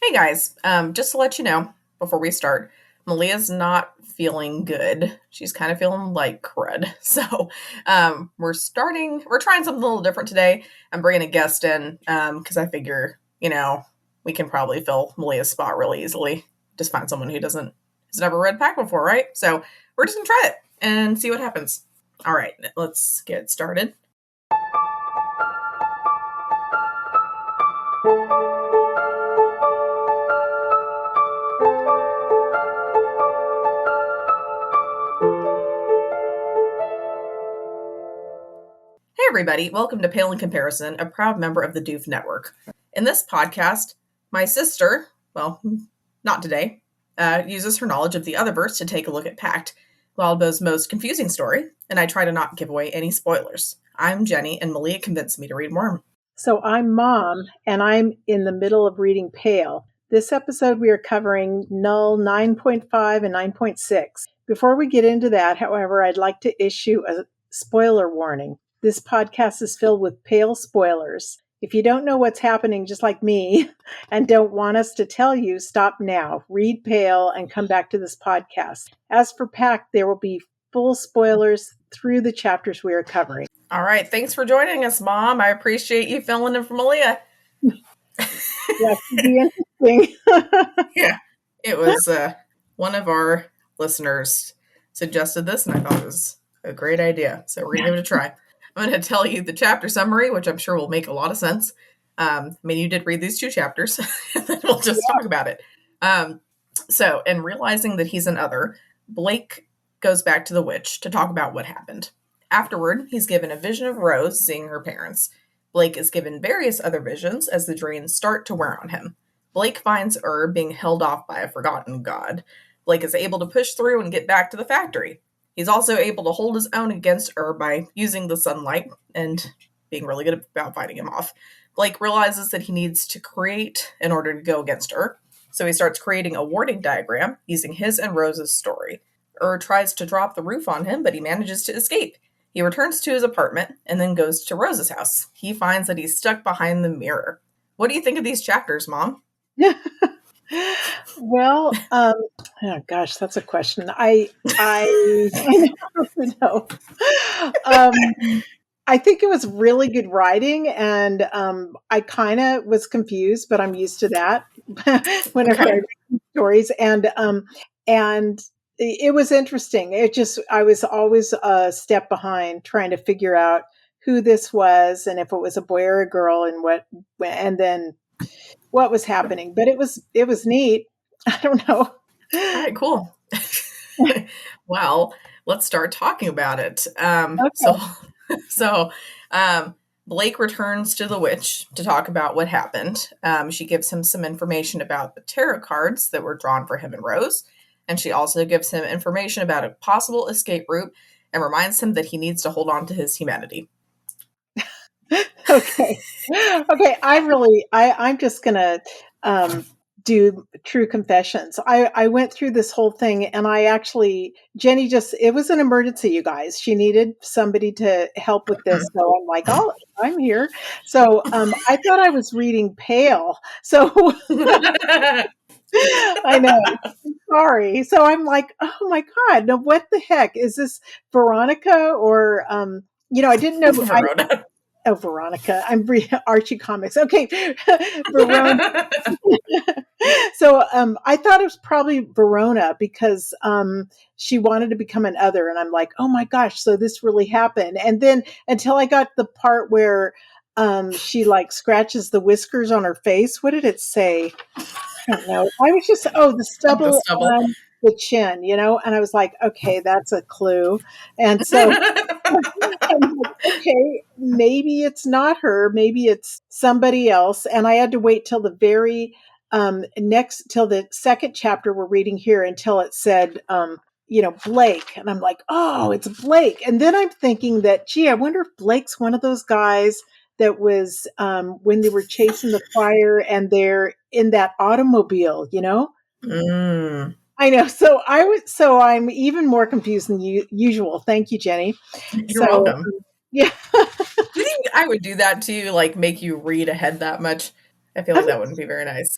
Hey guys, just to let you know before we start, Malia's not feeling good. She's kind of feeling like crud. So we're trying something a little different today. I'm bringing a guest in because I figure, we can probably fill Malia's spot really easily. Just find someone who has never read Pack before, right? So we're just going to try it and see what happens. All right, let's get started. Hey everybody, welcome to Pale in Comparison, a proud member of the Doof Network. In this podcast, my sister, well, not today, uses her knowledge of the Otherverse to take a look at Pact, Wildbow's most confusing story, and I try to not give away any spoilers. I'm Jenny, and Malia convinced me to read more. So I'm Mom, and I'm in the middle of reading Pale. This episode we are covering Null 9.5 and 9.6. Before we get into that, however, I'd like to issue a spoiler warning. This podcast is filled with Pale spoilers. If you don't know what's happening, just like me, and don't want us to tell you, stop now, read Pale, and come back to this podcast. As for Pact, there will be full spoilers through the chapters we are covering. All right, thanks for joining us, Mom. I appreciate you filling in for Malia. Yeah, it'd be interesting. Yeah, it was one of our listeners suggested this, and I thought it was a great idea. So we're going to give it a try. I'm going to tell you the chapter summary, which I'm sure will make a lot of sense. You did read these 2 chapters, and then we'll just talk about it. So, in realizing that he's an other, Blake goes back to the witch to talk about what happened. Afterward, he's given a vision of Rose seeing her parents. Blake is given various other visions as the dreams start to wear on him. Blake finds Ur being held off by a forgotten god. Blake is able to push through and get back to the factory. He's also able to hold his own against Ur by using the sunlight and being really good about fighting him off. Blake realizes that he needs to create in order to go against Ur, so he starts creating a warding diagram using his and Rose's story. Ur tries to drop the roof on him, but he manages to escape. He returns to his apartment and then goes to Rose's house. He finds that he's stuck behind the mirror. What do you think of these chapters, Mom? Well, oh gosh, that's a question. I don't know. I think it was really good writing, and I kind of was confused, but I'm used to that whenever I read stories, and it was interesting. I was always a step behind trying to figure out who this was and if it was a boy or a girl and then what was happening. But it was neat. I don't know. All right, cool. Well, let's start talking about it. Okay. So Blake returns to the witch to talk about what happened. She gives him some information about the tarot cards that were drawn for him and Rose. And she also gives him information about a possible escape route and reminds him that he needs to hold on to his humanity. Okay. I'm just going to do true confessions. I went through this whole thing, and Jenny it was an emergency, you guys. She needed somebody to help with this. So I'm like, oh, I'm here. So I thought I was reading Pale. So I know. Sorry. So I'm like, oh my God, no, what the heck? Is this Veronica or, I didn't know. Verona. Veronica. I'm reading Archie comics. Okay. Verona. So I thought it was probably Verona because she wanted to become an other. And I'm like, oh my gosh, so this really happened. And then until I got the part where she like scratches the whiskers on her face. What did it say? I don't know. I was just, the stubble. On the chin, and I was like, okay, that's a clue. And so I'm like, okay, maybe it's not her, maybe it's somebody else. And I had to wait till the very till the second chapter we're reading here until it said, Blake. And I'm like, oh, it's Blake. And then I'm thinking that, gee, I wonder if Blake's one of those guys that was when they were chasing the fire and they're in that automobile, Mm. I know. So I'm even more confused than usual. Thank you, Jenny. You're welcome. Yeah. Do you think I would do that to you, like make you read ahead that much? I feel like that wouldn't be very nice.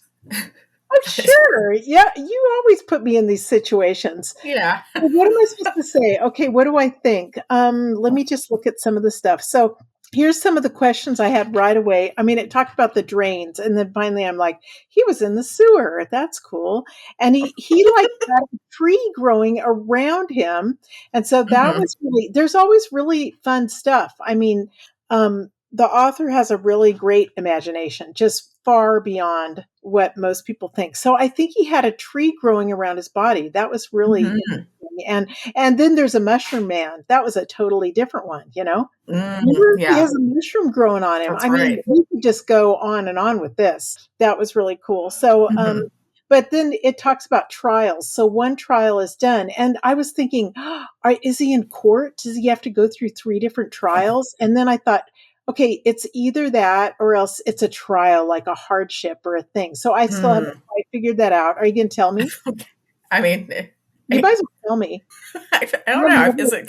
Oh, sure. Yeah, you always put me in these situations. Yeah. Well, what am I supposed to say? Okay, what do I think? Let me just look at some of the stuff. So here's some of the questions I had right away. I mean, it talked about the drains, and then finally I'm like, he was in the sewer. That's cool. And he like had a tree growing around him. And so that Hmm. was really there's always really fun stuff. I mean, the author has a really great imagination, just far beyond what most people think. So I think he had a tree growing around his body. That was really Hmm. and then there's a mushroom man. That was a totally different one, you know? Remember, he Yeah, has a mushroom growing on him. that's I mean, right. we could just go on and on with this. That was really cool. So, Hmm. but then it talks about trials. So one trial is done, and I was thinking, is he in court? Does he have to go through three different trials? And then I thought, okay, it's either that or else it's a trial, like a hardship or a thing. So I still haven't Mm. quite figured that out. Are you going to tell me? I mean, You might as well tell me. I don't Well, know.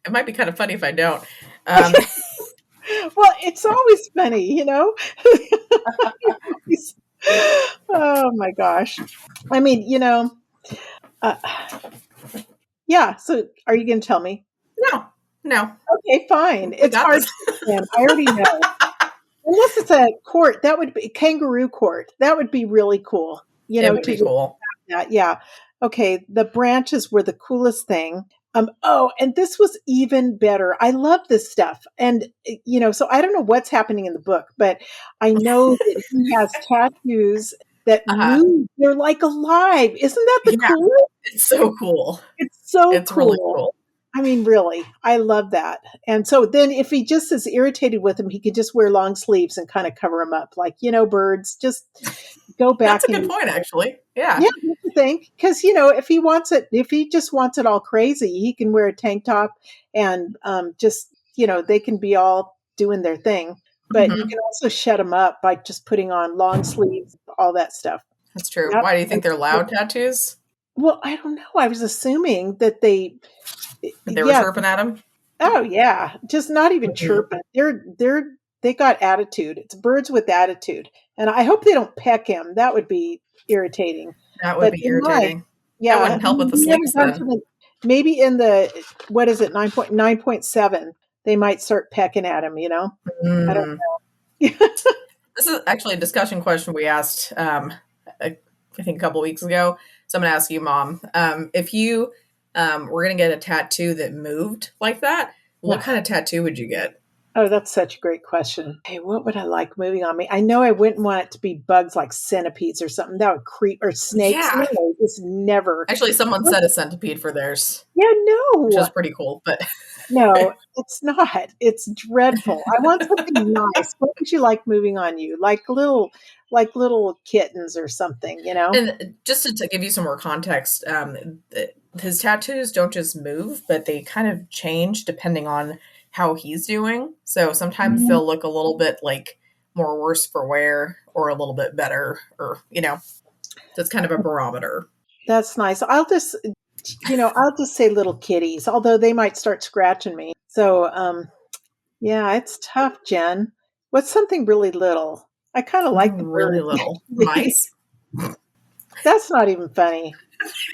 It might be kind of funny if I don't. Um, it's always funny, you know? Oh my gosh. I mean, uh, yeah. So are you going to tell me? no, no, Okay, fine. we It's got hard this. to understand. I already know. Unless it's a court, that would be kangaroo court. That would be really cool, It would to be just cool. that. Yeah. Okay. The branches were the coolest thing. And this was even better. I love this stuff. And, so I don't know what's happening in the book, but I know that he has tattoos that Uh-huh. move. They're like alive. Isn't that the Yeah, coolest? it's so cool. It's so It's really cool. cool. I mean, really, I love that. And so then if he just is irritated with him, he could just wear long sleeves and kind of cover him up. Like, birds, just go That's back a good and point, actually. Yeah. yeah, don't you think? Because, if he just wants it all crazy, he can wear a tank top and just, they can be all doing their thing. But you Hmm. can also shut them up by just putting on long sleeves, all that stuff. That's true. Yep. Why do you think they're loud tattoos? Well, I don't know. I was assuming that That they were yeah. chirping at him? Oh yeah, just not even Hmm. chirping. They got attitude. It's birds with attitude, and I hope they don't peck him. That would be irritating. That would But be they might. irritating. That Yeah, wouldn't help with the we haven't sleeps gone to then. the maybe in the what is it 9.7? They might start pecking at him. I don't Mm. know. This is actually a discussion question we asked, I think a couple weeks ago. So I'm going to ask you, Mom, if you were going to get a tattoo that moved like that, what kind of tattoo would you get? Oh, that's such a great question. Hey, what would I like moving on me? I know I wouldn't want it to be bugs like centipedes or something. That would creep or snakes. Yeah. No, just never. Actually, someone said a centipede for theirs, Yeah, which no. is pretty cool. But No, it's not. It's dreadful. I want something nice. What would you like moving on you? Like little kittens or something, you know? and just to give you some more context, his tattoos don't just move, but they kind of change depending on how he's doing. So sometimes Mhm. they'll look a little bit like more worse for wear or a little bit better, or so it's kind of a barometer. That's nice. I'll just say little kitties, although they might start scratching me. So, yeah, it's tough, Jen. What's something really little? I kind of like Something the really birds, little. actually. Mice? That's not even funny.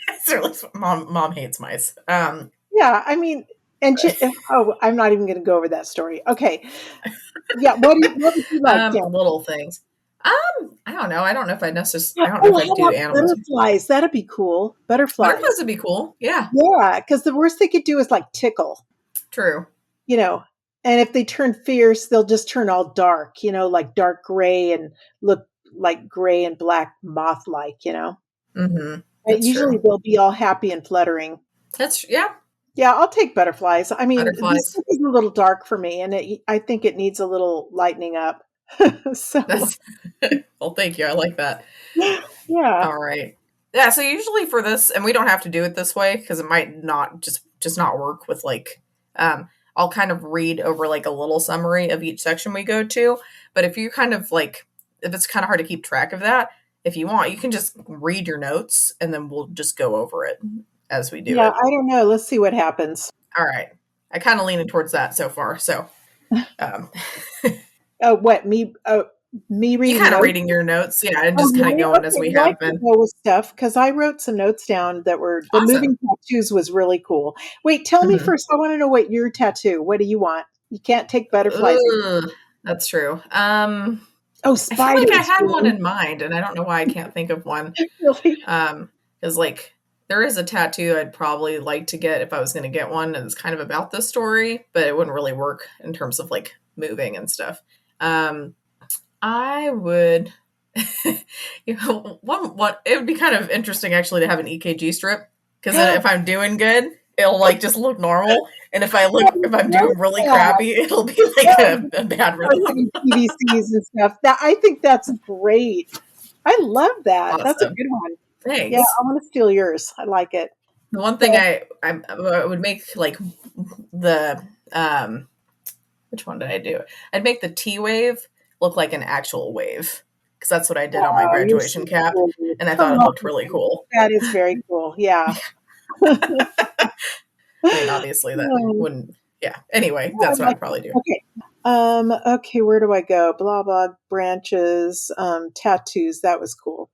It's really, mom hates mice. Yeah, I mean, oh, I'm not even going to go over that story. Okay. Yeah, what would you like, Jen? Little things. I don't know. I don't know if Oh, I'd how do about animals. butterflies? That'd be cool. Butterflies Butterflies. would be cool. Yeah, Yeah, because the worst they could do is like tickle, true. you know. And if they turn fierce, they'll just turn all dark, like dark gray and look like gray and black moth like. Hmm. And That's usually true. they'll be all happy and fluttering. Yeah, Yeah, I'll take butterflies. I mean, this butterflies. book is a little dark for me, and I think it needs a little lightening up. So, That's well, thank you. I like that. yeah. All right. Yeah, so usually for this, and we don't have to do it this way because it might not just not work with I'll kind of read over like a little summary of each section we go to. But if you kind of if it's kind of hard to keep track of that, if you want, you can just read your notes and then we'll just go over it as we do Yeah, it. I don't know. Let's see what happens. All right. I kind of leaning towards that so far. So, um, Oh, what me? Oh, me You reading kind of notes. reading your notes, yeah, and Oh, just kind of really? going as Okay, we well, I have can been. go with stuff because I wrote some notes down that were the Awesome. moving tattoos was really cool. Wait, tell me Mhm. first. I want to know what your tattoo. What do you want? You can't take butterflies. Ugh, that's true. Oh, I feel like I spiders, had one really? in mind, and I don't know why I can't think of one. Really? Because like there is a tattoo I'd probably like to get if I was going to get one, and it's kind of about this story, but it wouldn't really work in terms of like moving and stuff. Um, I would, one it would be kind of interesting actually to have an EKG strip because then if I'm doing good, it'll like just look normal, and if I'm Love doing really that. crappy, it'll be like Yeah, a bad start rhythm. having PVCs and stuff. That I think that's great. I love that. That's a Awesome, good one. Yeah, thanks. I want to steal yours. I like it. The one thing So, I would make like the which one did I do? I'd make the T wave look like an actual wave because that's what I did on my oh, you're graduation so cap, cool. and I Come thought it looked on. really cool. That is very cool. Yeah. I mean, obviously that Oh, wouldn't. Yeah. Anyway, I that's what like I'd probably do. it. Okay. Okay, where do I go? Blah blah branches, tattoos. That was cool.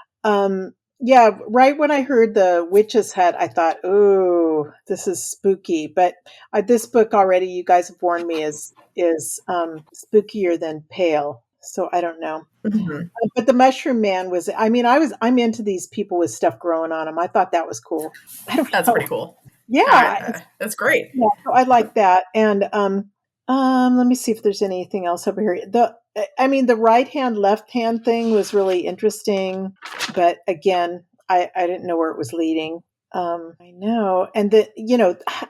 Yeah, right when I heard the witch's hut, I thought, "Oh, this is spooky." But this book already, you guys have warned me, is spookier than Pale. So I don't know. Mhm. But the Mushroom Man was. I mean, I'm into these people with stuff growing on them. I thought that was cool. I don't That's know. pretty cool. Yeah, That's great. yeah, so I like that. And let me see if there's anything else over here. I mean, the right hand, left hand thing was really interesting, but again, I didn't know where it was leading. I know, and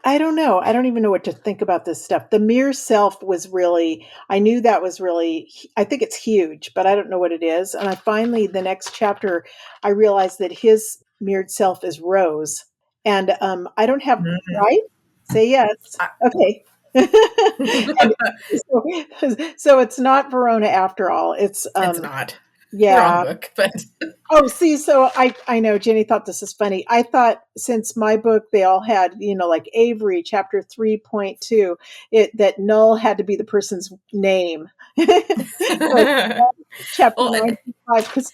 I don't know. I don't even know what to think about this stuff. The mere self was really. I knew that was really. I think it's huge, but I don't know what it is. And I finally, the next chapter, I realized that his mirrored self is Rose, and I don't have Mhm. right. Say yes. I- Okay. And so it's not Verona after all. It's it's not wrong yeah. book, but Oh, see, so I know Jenny thought this is funny. I thought since my book they all had, like Avery chapter 3.2, it that Null had to be the person's name. So chapter well, and 9.5 cuz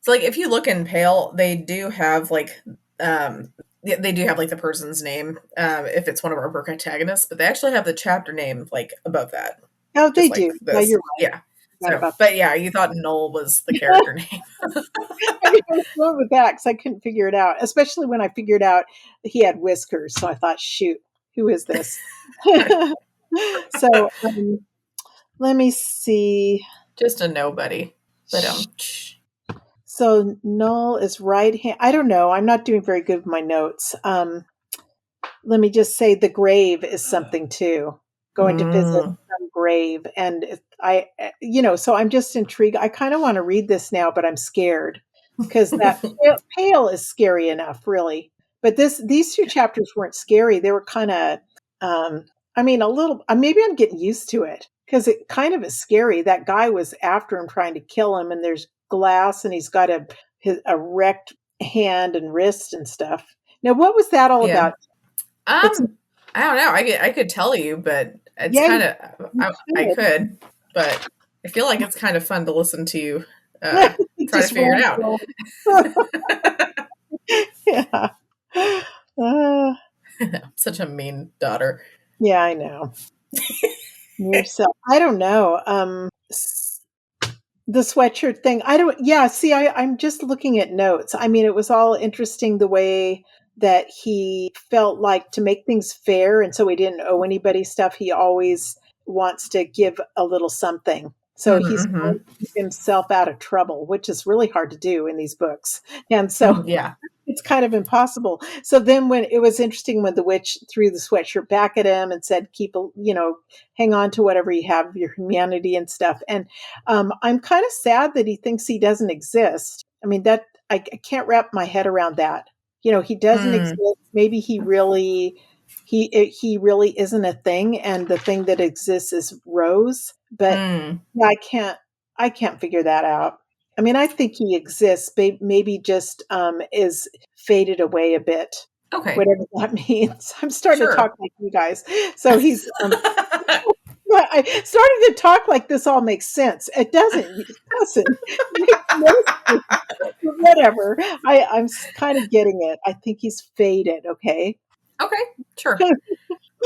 so like if you look in Pale, they do have like they do have like the person's name if it's one of our protagonists, but they actually have the chapter name like above that, oh, they just like do. Yeah, this. you're Yeah. right So, about but yeah, you thought Noel was the character name. I mean, I was going with that because I couldn't figure it out, especially when I figured out he had whiskers. So I thought, shoot, who is this? So let me see. Just a nobody. But So Null is right hand. I don't know. I'm not doing very good with my notes. Let me just say the grave is something too. Going to visit mm, some grave, and so I'm just intrigued. I kind of want to read this now, but I'm scared because that pale is scary enough, really. But these two chapters weren't scary. They were kind of, I mean, a little. Maybe I'm getting used to it because it kind of is scary. That guy was after him, trying to kill him, and there's glass, and he's got a wrecked hand and wrist and stuff. Now, what was that all yeah. about? It's I don't know. I could tell you, but it's yeah, kind of you I should. could, but I feel like it's kind of fun to listen to you try to Just figure it out. ramble yeah. Uh, Such a mean daughter. yeah, I know. Yourself. I don't know. The sweatshirt thing. I don't. Yeah. See, I'm just looking at notes. I mean, it was all interesting the way that he felt like to make things fair, and so he didn't owe anybody stuff. He always wants to give a little something. So he's Mm-hmm. going to keep himself out of trouble, which is really hard to do in these books. And so Yeah. it's kind of impossible. So then when it was interesting when the witch threw the sweatshirt back at him and said, hang on to whatever you have, your humanity and stuff. And I'm kind of sad that he thinks he doesn't exist. I mean, that I can't wrap my head around that. He doesn't Mm, exist. Maybe he really isn't a thing. And the thing that exists is Rose. But mm. yeah, I can't figure that out. I mean, I think he exists, maybe just is faded away a bit, Okay. whatever that means. I'm starting to talk Sure. like you guys. So he's, starting to talk like this all makes sense. It doesn't. It doesn't. It makes no sense. But whatever. I'm kind of getting it. I think he's faded. Okay. Okay, sure.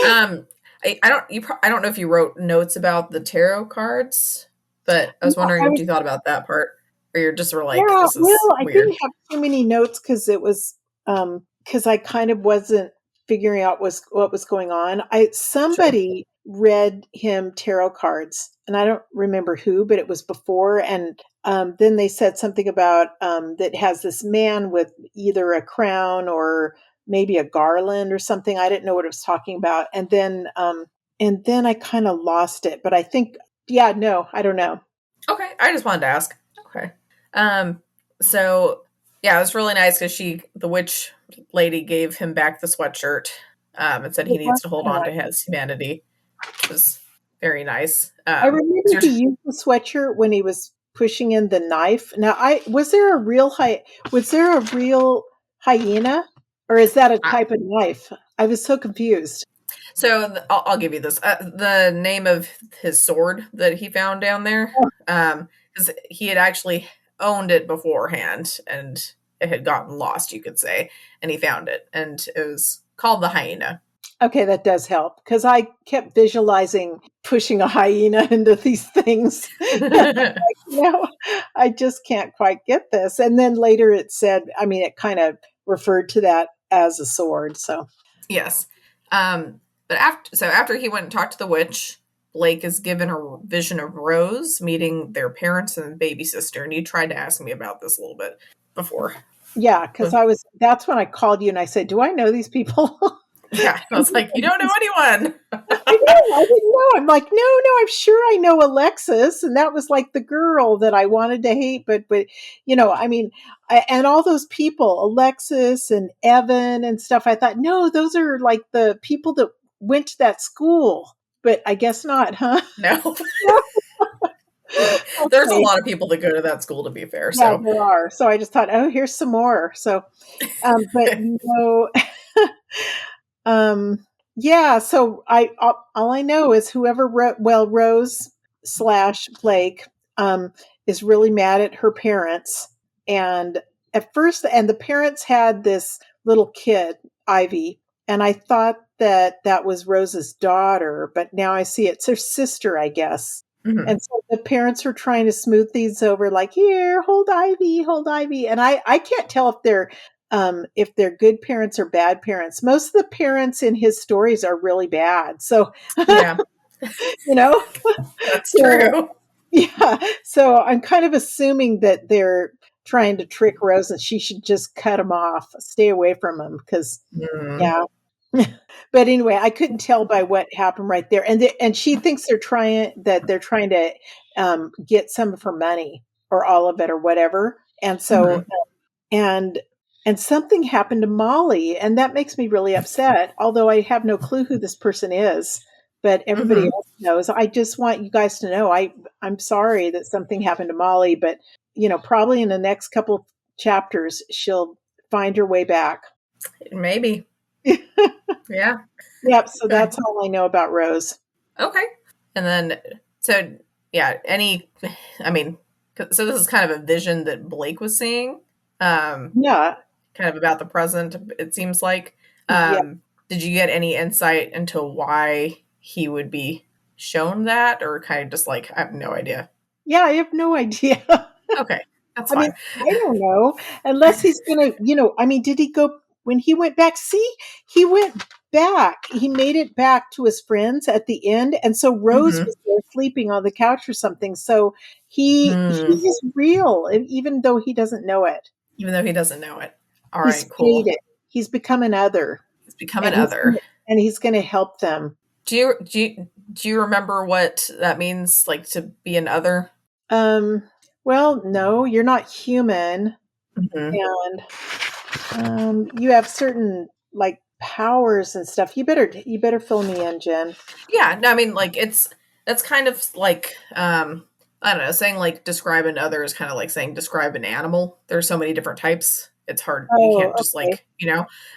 I don't know if you wrote notes about the tarot cards, but I was No, wondering I if was, you thought about that part, or you're just were like, yeah. this is Well, I weird. didn't have too many notes because it was because I kind of wasn't figuring out what was going on. I Sure. somebody read him tarot cards, and I don't remember who, but it was before. And then they said something about that has this man with either a crown or maybe a garland or something. I didn't know what it was talking about, and then I kind of lost it. But I think, yeah, no, I don't know. Okay, I just wanted to ask. Okay. Um, so yeah, it was really nice because the witch lady gave him back the sweatshirt, and said he It was needs to hold kinda on to nice. his humanity, which was very nice. I 'Cause remember you're he used the sweatshirt when he was pushing in the knife. Now, I was there a real was there a real hyena, or is that a I, type of knife? I was so confused. I'll give you this. The name of his sword that he found down there, Oh, because he had actually owned it beforehand, and it had gotten lost, you could say, and he found it, and it was called the hyena. okay, that does help because I kept visualizing pushing a hyena into these things. You know, I just can't quite get this. And then later it said, I mean, it kind of referred to that as a sword. So Yes. But after he went and talked to the witch, Blake is given a vision of Rose meeting their parents and baby sister, and you tried to ask me about this a little bit before. yeah, because that's when I called you and I said, do I know these people? Yeah, I was like, you don't know anyone. I know, I didn't know. I'm like, no, I'm sure I know Alexis, and that was like the girl that I wanted to hate. But I mean, and all those people, Alexis and Evan and stuff. I thought, no, those are like the people that went to that school. But I guess not, huh? No. There's a Okay, lot of people that go to that school, to be fair. yeah, So, there are. So I just thought, oh, here's some more. So, but no. Um, yeah, so all I know is whoever Rose slash Blake is really mad at her parents, and at first, and the parents had this little kid, Ivy, and I thought that that was Rose's daughter, but now I see it's her sister, I guess. mhm. And so the parents are trying to smooth these over, like, here, hold Ivy. And I can't tell if they're good parents or bad parents. Most of the parents in his stories are really bad. So, Yeah, you know, that's so true. yeah. So I'm kind of assuming that they're trying to trick Rose and she should just cut him off, stay away from him because, Mm, yeah. But anyway, I couldn't tell by what happened right there. And she thinks they're trying to get some of her money or all of it or whatever. And so mhm. and and something happened to Molly, and that makes me really upset. Although I have no clue who this person is, but everybody Mhm. else knows. I just want you guys to know I'm sorry that something happened to Molly, but probably in the next couple chapters she'll find her way back. Maybe. Yeah. Yep. So Okay. that's all I know about Rose. Okay. And then, so yeah, I mean, so this is kind of a vision that Blake was seeing, um, Yeah. kind of about the present, it seems like. Yeah. Did you get any insight into why he would be shown that, or kind of just like, I have no idea? Yeah. I have no idea. Okay, that's I mean, fine. I don't know. Unless he's gonna, I mean, did he go when he went back? See, he went back. He made it back to his friends at the end, and so Rose Hmm. was there sleeping on the couch or something. So he Hmm. is real, even though he doesn't know it. Even though he doesn't know it. All He's right, cool. faded. He's become another, It's become and an other. he's gonna help them. Do you remember what that means, like to be an other? Um. Well, no, you're not human, Hmm. and you have certain like powers and stuff. You better fill me in, Jen. Yeah, no, I mean, like that's kind of like I don't know, saying like describe an other is kind of like saying describe an animal. There's so many different types. It's hard. You Oh, can't just okay. like,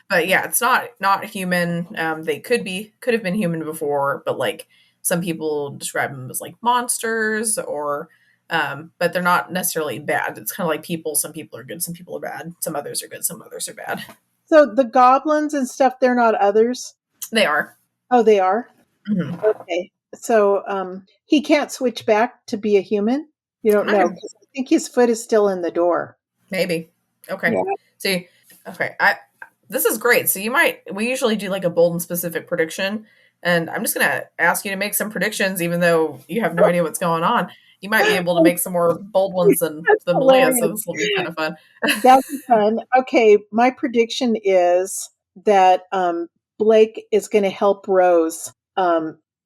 but yeah, it's not human. They could have been human before, but like some people describe them as like monsters, or but they're not necessarily bad. It's kind of like people. Some people are good, some people are bad. Some others are good, some others are bad. So the goblins and stuff, they're not others? They are. Oh, they are? Mm-hmm. Okay. So he can't switch back to be a human? You don't know, because I think his foot is still in the door. Maybe. Okay. Yeah. See, okay. This is great. So we usually do like a bold and specific prediction. And I'm just going to ask you to make some predictions, even though you have no idea what's going on. You might be able to make some more bold ones than Malia. So this will be kind of fun. That'll be fun. Okay. My prediction is that Blake is going to help Rose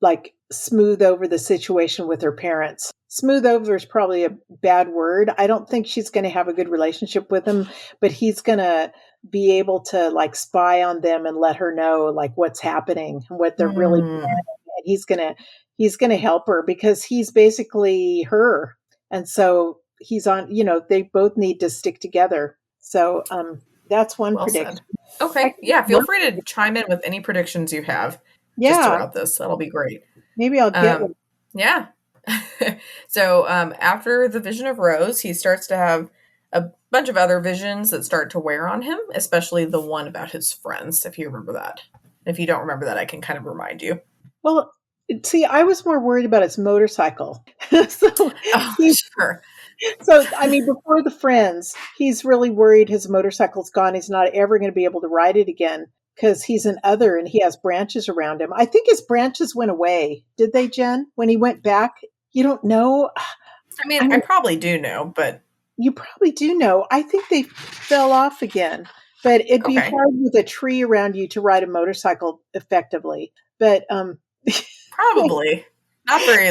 like smooth over the situation with her parents. Smooth over is probably a bad word. I don't think she's going to have a good relationship with him, but he's going to be able to like spy on them and let her know like what's happening and what they're really planning. And he's going to help her because he's basically her. And so he's on, they both need to stick together. So that's one prediction. Said. Okay. Yeah. Feel free to chime in with any predictions you have. Just throughout this. That'll be great. Maybe I'll get one. Yeah. So after the vision of Rose, he starts to have a bunch of other visions that start to wear on him, especially the one about his friends, if you remember that. If you don't remember that, I can kind of remind you. Well, see, I was more worried about his motorcycle. Sure. So, I mean, before the friends, he's really worried his motorcycle's gone. He's not ever going to be able to ride it again because he's an other and he has branches around him. I think his branches went away. Did they, Jen? When he went back? You don't know? I mean, I probably do know, but... You probably do know. I think they fell off again. But it'd be hard with a tree around you to ride a motorcycle effectively. But... probably. Not very,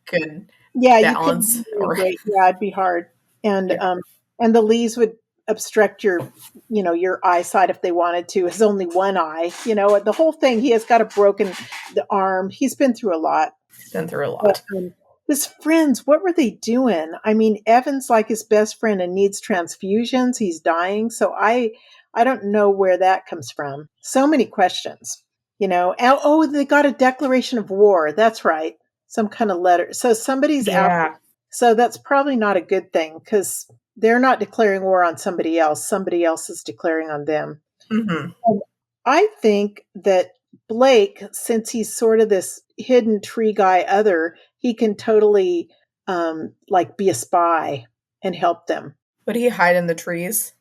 good balance. Yeah, it'd be hard. And and the leaves would obstruct your eyesight if they wanted to. It's only one eye. The whole thing, he has got a broken arm. He's been through a lot. But, his friends, what were they doing? I mean, Evan's like his best friend and needs transfusions. He's dying. So I don't know where that comes from. So many questions, Oh, they got a declaration of war. That's right. Some kind of letter. So somebody's out. So that's probably not a good thing because they're not declaring war on somebody else. Somebody else is declaring on them. Mm-hmm. I think that Blake, since he's sort of this hidden tree guy he can totally be a spy and help them. Would he hide in the trees?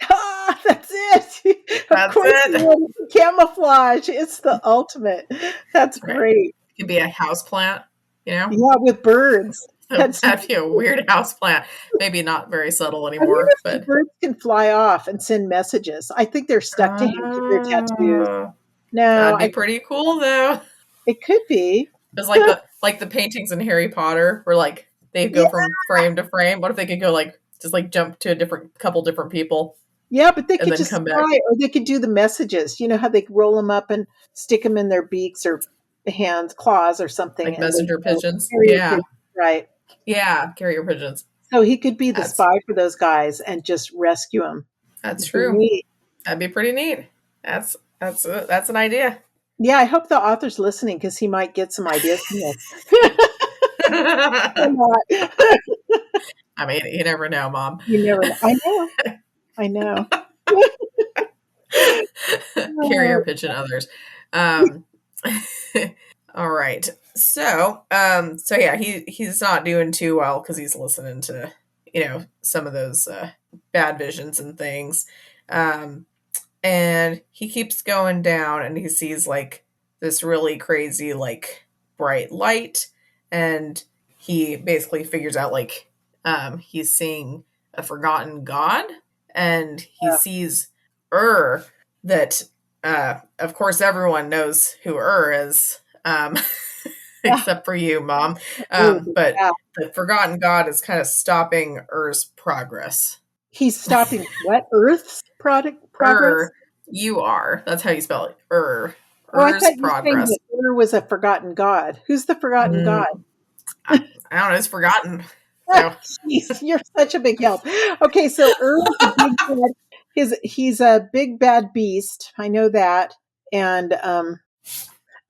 Ah, that's it. Of course, camouflage. It's the ultimate. That's great. It could be a houseplant, Yeah, with birds. That'd be a weird houseplant. Maybe not very subtle anymore. But birds can fly off and send messages. I think they're stuck to him because they're tattoos. No, that'd be pretty cool though. It could be. It's like the paintings in Harry Potter, where they go from frame to frame. What if they could go just jump to a couple different people? Yeah, but they could just fly, or they could do the messages. You know how they roll them up and stick them in their beaks or hands, claws, or something. Like messenger pigeons. Pigeons, right. Yeah, carrier pigeons. So he could be the spy for those guys and just rescue them. That's true. That'd be pretty neat. That's an idea. Yeah, I hope the author's listening because he might get some ideas from this. I mean, you never know, Mom. You never know. I know. Carrier pigeon others. All right. So yeah, he's not doing too well because he's listening to, some of those bad visions and things. And he keeps going down and he sees this really crazy, bright light. And he basically figures out he's seeing a forgotten god. And he sees Ur, that, of course, everyone knows who Ur is, except for you, Mom. But the forgotten god is kind of stopping Ur's progress. He's stopping what? Earth's progress? You are. That's how you spell it. Ur. Ur's progress. Ur was a forgotten god. Who's the forgotten god? I don't know. It's forgotten. So. Jeez, you're such a big help. Okay, so Ur, he's a big bad beast. I know that. And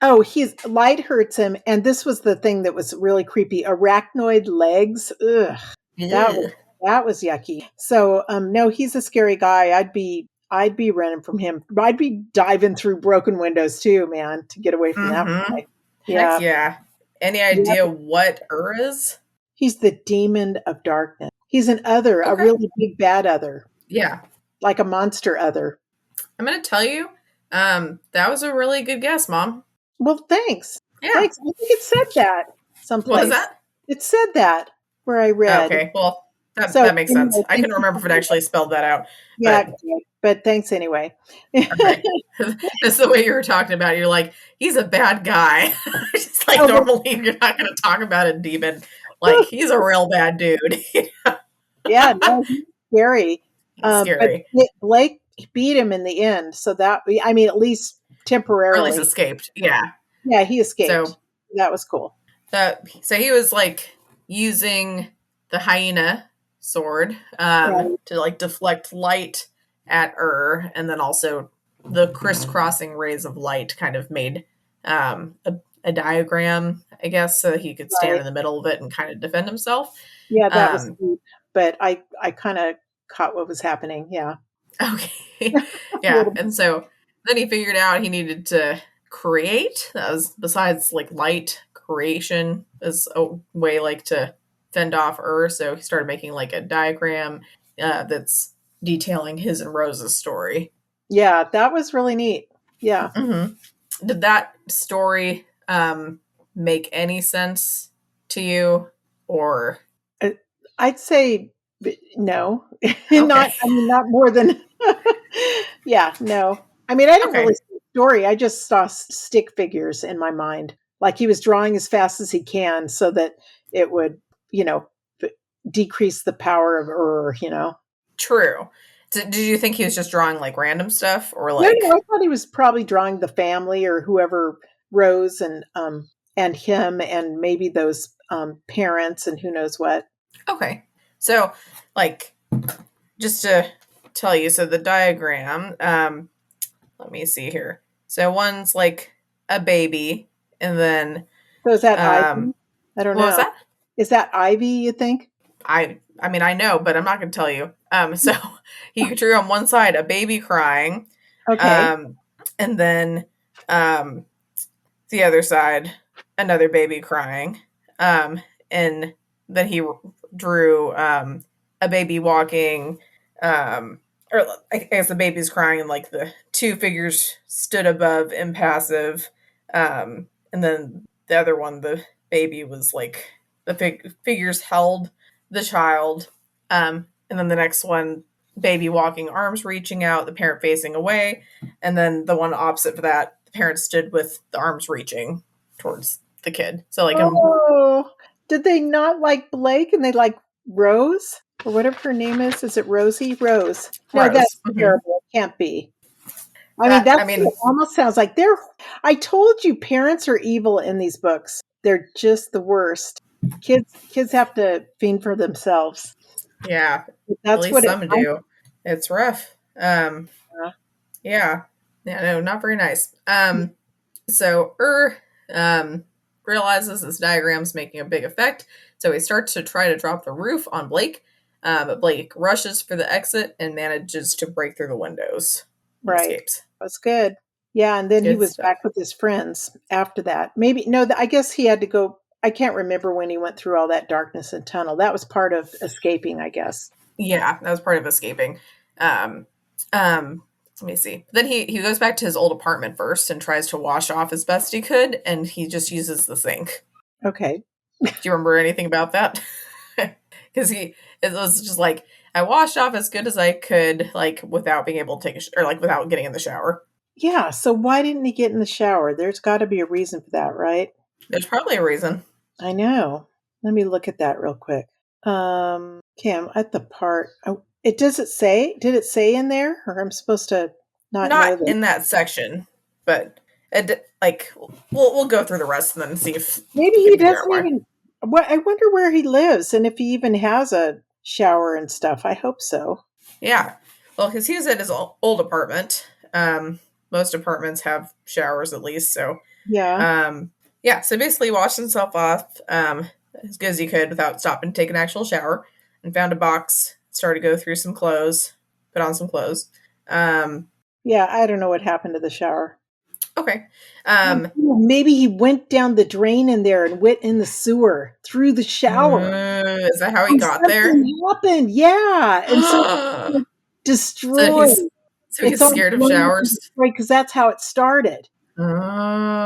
Oh, he's light hurts him, and this was the thing that was really creepy. Arachnoid legs. Ugh, that was Ew. that was yucky. So, no, he's a scary guy. I'd be running from him. I'd be diving through broken windows too, man, to get away from that Mm-hmm. guy. Heck Yeah, yeah. Any yeah. idea what Ur is? He's the demon of darkness. He's an other, a Okay. really big bad other, Yeah. like a monster other. I'm gonna tell you, that was a really good guess, Mom. Well, thanks. Yeah. Thanks. I think it said that What was someplace. that? It said that where I read. Okay. Well, that So that makes sense. anyway, I thank couldn't you remember for if it actually spelled that out, yeah, but but thanks anyway. okay. That's the way you were talking about it. You're like, he's a bad guy. Just like Oh, normally you're not gonna talk about a demon. Like he's a real bad dude. yeah, no, he's scary. He's But scary. Blake beat him in the end, so that I mean, at least Or at least temporarily. escaped. Yeah. Yeah, he escaped. So That was cool. so he was like using the hyena sword Right, to like deflect light at and then also the crisscrossing rays of light kind of made a diagram, I guess, so he could stand right. in the middle of it and kind of defend himself. Yeah, that was Um, deep, but I kind of caught what was happening. Yeah, okay, a yeah, little. and so then he figured out he needed to create. That was besides like light creation is a way like to fend off Ur. So he started making like a diagram that's detailing his and Rose's story. Yeah, that was really neat. Yeah. Mm-hmm. Did that story make any sense to you, or Uh, I'd say no, okay? not. I mean, not more than. Yeah, no. I mean, I didn't really Okay, see the story. I just saw stick figures in my mind, like he was drawing as fast as he can, so that it would, you know, b- decrease the power of Ur. true. Did you think he was just drawing like random stuff, or No, no, like I thought he was probably drawing the family or whoever Rose and him and maybe those parents and who knows what. okay? So, like, just to tell you, so the diagram, let me see here. So one's like a baby, and then So is that um, Ivy? I don't what was know. that? Is that Ivy? You think? I mean I know, but I'm not going to tell you. So he drew on one side a baby crying, Okay. um, and then um, the other side another baby crying, and then he drew a baby walking, um, or I guess the baby's crying, and like the two figures stood above, impassive, and then the other one, the baby was like the figures held the child, and then the next one, baby walking, arms reaching out, the parent facing away, and then the one opposite for that, the parent stood with the arms reaching towards the kid. So like a Oh, did they not like Blake and they like Rose or whatever her name is? Is it Rosie? Rose. No, that's Rose. Mm-hmm. terrible. It can't be. I mean, That that's I what mean, it almost sounds like. I told you, parents are evil in these books. They're just the worst. Kids have to fend for themselves. yeah, at That's least what it. some do. It's rough. Yeah, yeah, no, not very nice. So um, realizes this diagram's making a big effect, so he starts to try to drop the roof on Blake, but Blake rushes for the exit and manages to break through the windows and Right. escapes. That's good. Yeah, and then he Good was stuff. back with his friends after that. Maybe no, I guess he had to go. I can't remember when he went through all that darkness and tunnel. That was part of escaping, I guess. Yeah, that was part of escaping. Um, Let me see. Then he goes back to his old apartment first and tries to wash off as best he could, and he just uses the sink. Okay. Do you remember anything about that? Because it was just like I washed off as good as I could, like without being able to take or like without getting in the shower. Yeah, so why didn't he get in the shower? There's got to be a reason for that, right? There's probably a reason. I know. Let me look at that real quick. Okay, I'm at the part. Oh, it does it say? Did it say in there, or I'm supposed to not Not know this? in that section, but like we'll go through the rest and then see if Maybe you he can figure out doesn't why. even. What I wonder where he lives and if he even has a shower and stuff. I hope so. Yeah. Well, because he was at his old apartment. Most apartments have showers at least, so Yeah. Yeah, so basically he washed himself off as good as he could without stopping to take an actual shower, and found a box, started to go through some clothes, put on some clothes. Yeah, I don't know what happened to the shower. Okay. Maybe he went down the drain in there and went in the sewer through the shower. Is that how he Oh, got there? something happened. Yeah. And so so destroyed. he's so It's he's all scared of blown up and showers. destroyed because that's how it started.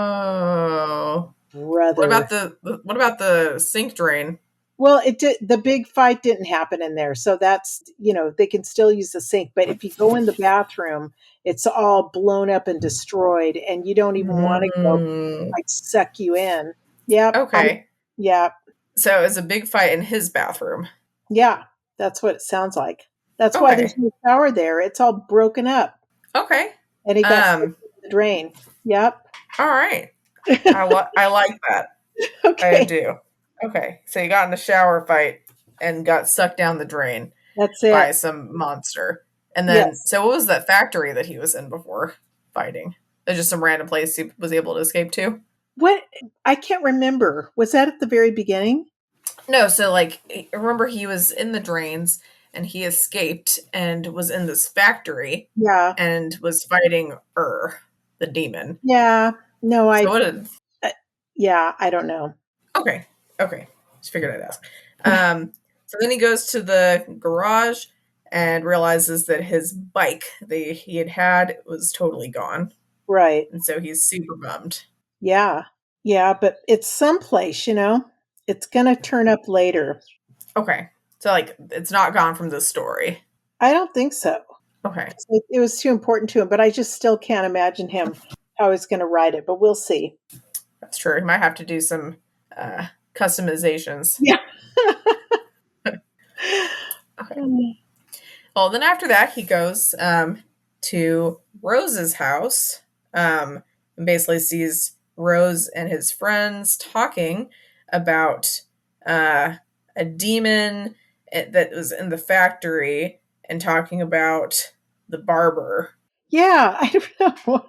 Oh. Brother. What about the sink drain? Well, it did. The big fight didn't happen in there, so that's they can still use the sink. But if you go in the bathroom, it's all blown up and destroyed, and you don't even want to go. Mm, Like suck you in. Yep. okay. Yeah. So it was a big fight in his bathroom. Yeah. That's what it sounds like. That's why there's Okay. no shower there. It's all broken up, Okay. and it got stuck in the drain. Yep. All right. I like that. I Okay. do. Okay. So you got in a shower fight and got sucked down the drain That's by it. some monster. And then, Yes. so what was that factory that he was in before fighting? There's just some random place he was able to escape to? What? I can't remember. Was that at the very beginning? No, so like, remember he was in the drains and he escaped and was in this factory Yeah. and was fighting the demon. Yeah. No, So what did, yeah, I don't know. okay, okay. Just figured I'd ask. So then he goes to the garage and realizes that his bike that he had was totally gone. Right. And so he's super bummed. Yeah. Yeah, but it's someplace, It's going to turn up later. Okay. So like it's not gone from this story. I don't think so. Okay. It was too important to him, but I just still can't imagine him how he's going to write it, but we'll see. That's true. He might have to do some customizations. Yeah. Okay. Well, then after that, he goes to Rose's house and basically sees Rose and his friends talking about a demon that was in the factory and talking about the barber. Yeah, I don't know.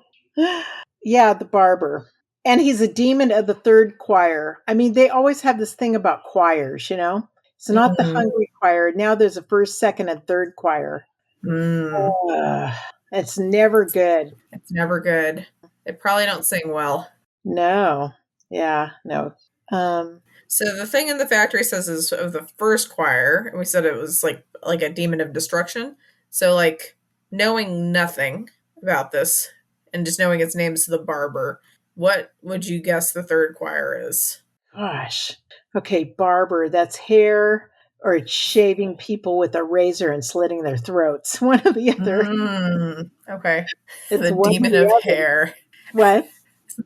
Yeah, the barber. And he's a demon of the third choir. I mean, they always have this thing about choirs, It's not the Mm, hungry choir. Now there's a first, second, and third choir. mm, It's never good. it's never good. They probably don't sing well. No. Yeah, no. So the thing in the factory says is of the first choir, and we said it was like a demon of destruction. So like knowing nothing about this and just knowing its name's the barber, what would you guess the third choir is? Gosh. Okay, barber, that's hair or it's shaving people with a razor and slitting their throats. One or the other. Okay. It's The one or demon of the other. hair. What?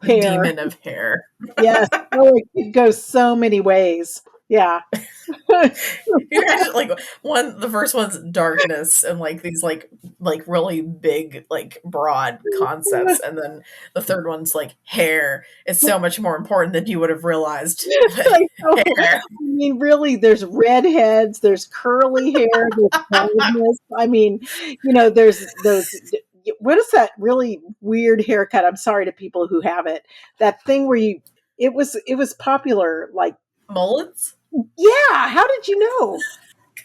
The Hair. demon of hair. Yes. Oh, it goes so many ways. Yeah. You imagine like the first one's darkness and like these like really big like broad concepts, and then the third one's like hair. It's so much more important than you would have realized. I know. Hair. I mean, really, there's redheads, there's curly hair, there's baldness. I mean, there's those. What is that really weird haircut? I'm sorry to people who have it. That thing where it was popular. Like, Mullets. yeah. How did you know?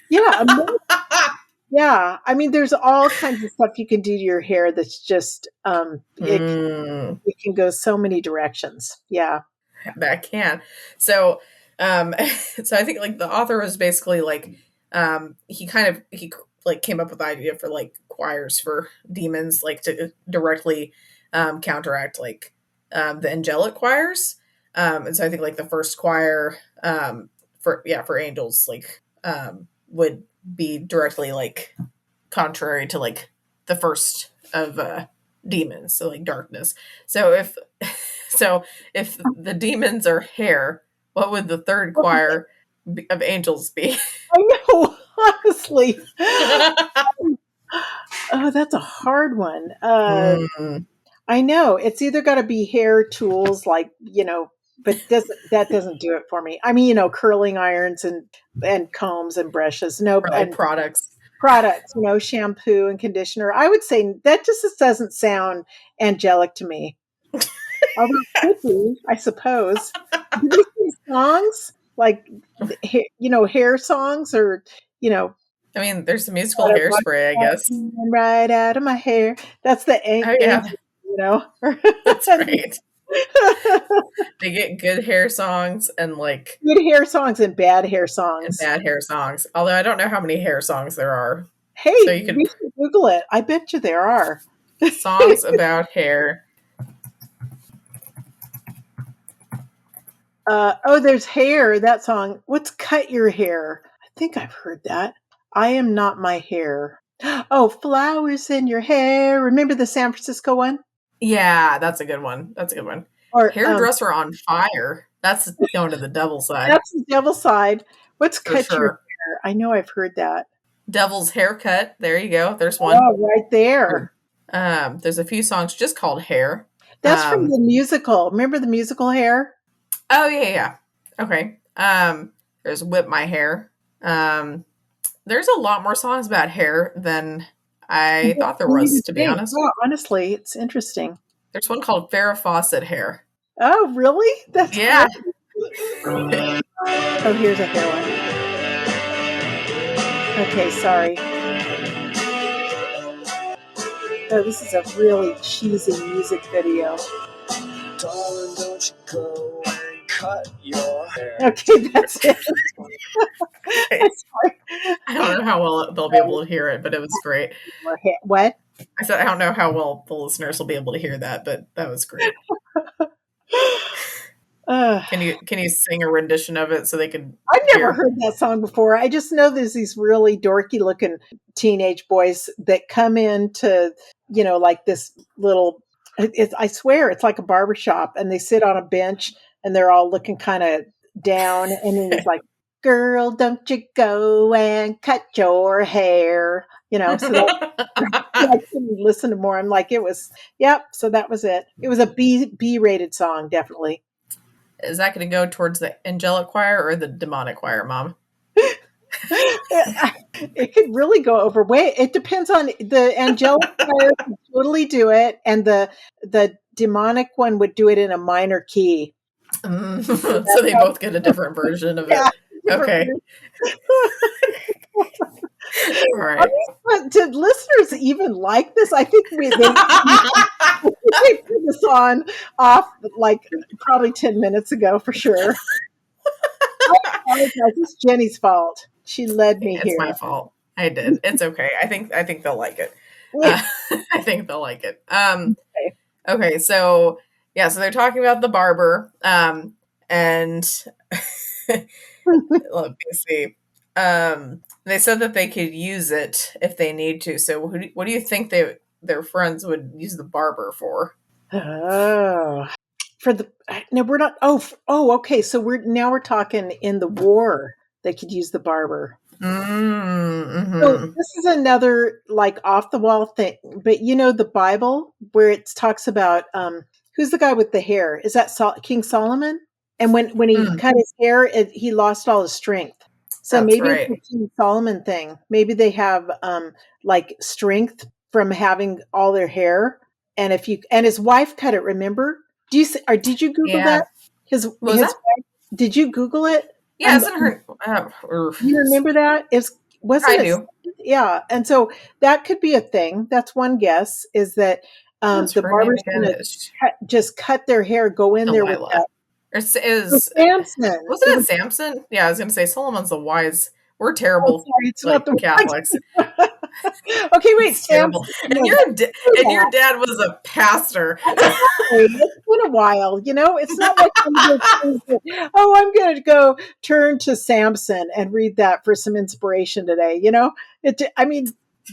Yeah, yeah. I mean, there's all kinds of stuff you can do to your hair that's just it can go so many directions. Yeah. That can. So so I think like the author was basically like he like came up with the idea for like choirs for demons, like to directly counteract like the angelic choirs. And so I think like the first choir for angels like would be directly like contrary to like the first of demons, so like darkness. So if if the demons are hair, what would the third choir of angels be? I know, honestly. Oh, that's a hard one. Mm, I know it's either got to be hair tools, like but that doesn't do it for me. I mean, curling irons and combs and brushes. Nope, or like and products. products. Shampoo and conditioner. I would say that just doesn't sound angelic to me. Although it could be, I suppose. Do they sing songs like, hair songs, or you know, I mean, there's the musical Hairspray, I guess. right out of my hair. That's the Oh yeah, angel, you know. that's right. They get good hair songs and like Good hair songs and bad hair and songs. bad hair songs. Although I don't know how many hair songs there are. So Hey, you could we should Google it. I bet you there are. songs about hair. There's hair. That song. What's cut your hair? I think I've heard that. I am not my hair. Oh, flowers in your hair. Remember the San Francisco one? Yeah, that's a good one. That's a good one. Or Hairdresser on Fire. That's going to the devil side that's the devil side. What's for cut your sure. hair? I know I've heard that. Devil's Haircut. There you go. There's one. Oh, right there. There's a few songs just called Hair. That's from the musical. Remember the musical Hair? Oh yeah. Okay. There's Whip My Hair. There's a lot more songs about hair than I thought there was, to be honest. Well, honestly, it's interesting. There's one called Farrah Fawcett Hair. Oh, really? That's Yeah. great. Oh, here's a hair one. Okay, sorry. Oh, this is a really cheesy music video. Darling, don't you go and cut your hair. Okay, that's it. I don't know how well they'll be able to hear it, but it was great. What? I said I don't know how well the listeners will be able to hear that, but that was great. Can you sing a rendition of it so they can? I've never heard that song before. I just know there's these really dorky looking teenage boys that come into, like this little. I swear it's like a barbershop, and they sit on a bench and they're all looking kind of down, and then it's like, "Girl, don't you go and cut your hair," So I couldn't listen to more. I'm like, it was, yep. So that was it. It was a B rated song, definitely. Is that going to go towards the angelic choir or the demonic choir, Mom? It could really go over way. It depends on the angelic choir could totally do it, and the demonic one would do it in a minor key. So they both get a different version of it. Okay. All right. Do listeners even like this? I think they put this off like probably 10 minutes ago for sure. It's Jenny's fault. She led me here. It's my fault. I did. It's okay. I think they'll like it. I think they'll like it. Okay. So yeah. So they're talking about the barber. And let me see. They said that they could use it if they need to. So what do you think their friends would use the barber for? Oh, no, we're not. Okay. So we're talking in the war. They could use the barber. Mm-hmm. So this is another like off the wall thing, but the Bible where it talks about who's the guy with the hair? Is that King Solomon? And when he cut his hair, he lost all his strength. So that's maybe right. it's a King Solomon thing. Maybe they have like strength from having all their hair, and his wife cut it. Remember? Did you Google that? His wife, did you Google it? Yeah, isn't her? You remember that? I do. Yeah, and so that could be a thing. That's one guess. Is that the barber's going to just cut their hair, go in there with that. Samson. Wasn't it Samson? Yeah, I was going to say Solomon's the wise. We're terrible. Sorry, it's not the Catholics. Okay, wait, Samson. And your dad was a pastor. It's been a while, It's not like I'm going to go turn to Samson and read that for some inspiration today. I mean,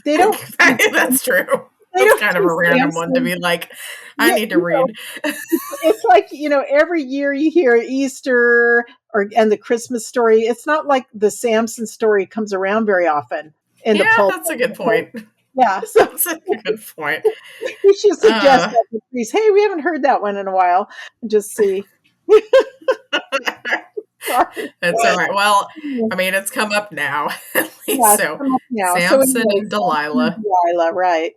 they don't. That's true. That's kind of a random one to be like, I need to read. It's like, every year you hear Easter and the Christmas story. It's not like the Samson story comes around very often in the pulpit. That's a good point. Yeah. So that's a good point. We should suggest that to priest. Hey, we haven't heard that one in a while. Just see. That's all right. Well, I mean, it's come up now. At least so. Samson and Delilah. Delilah, right.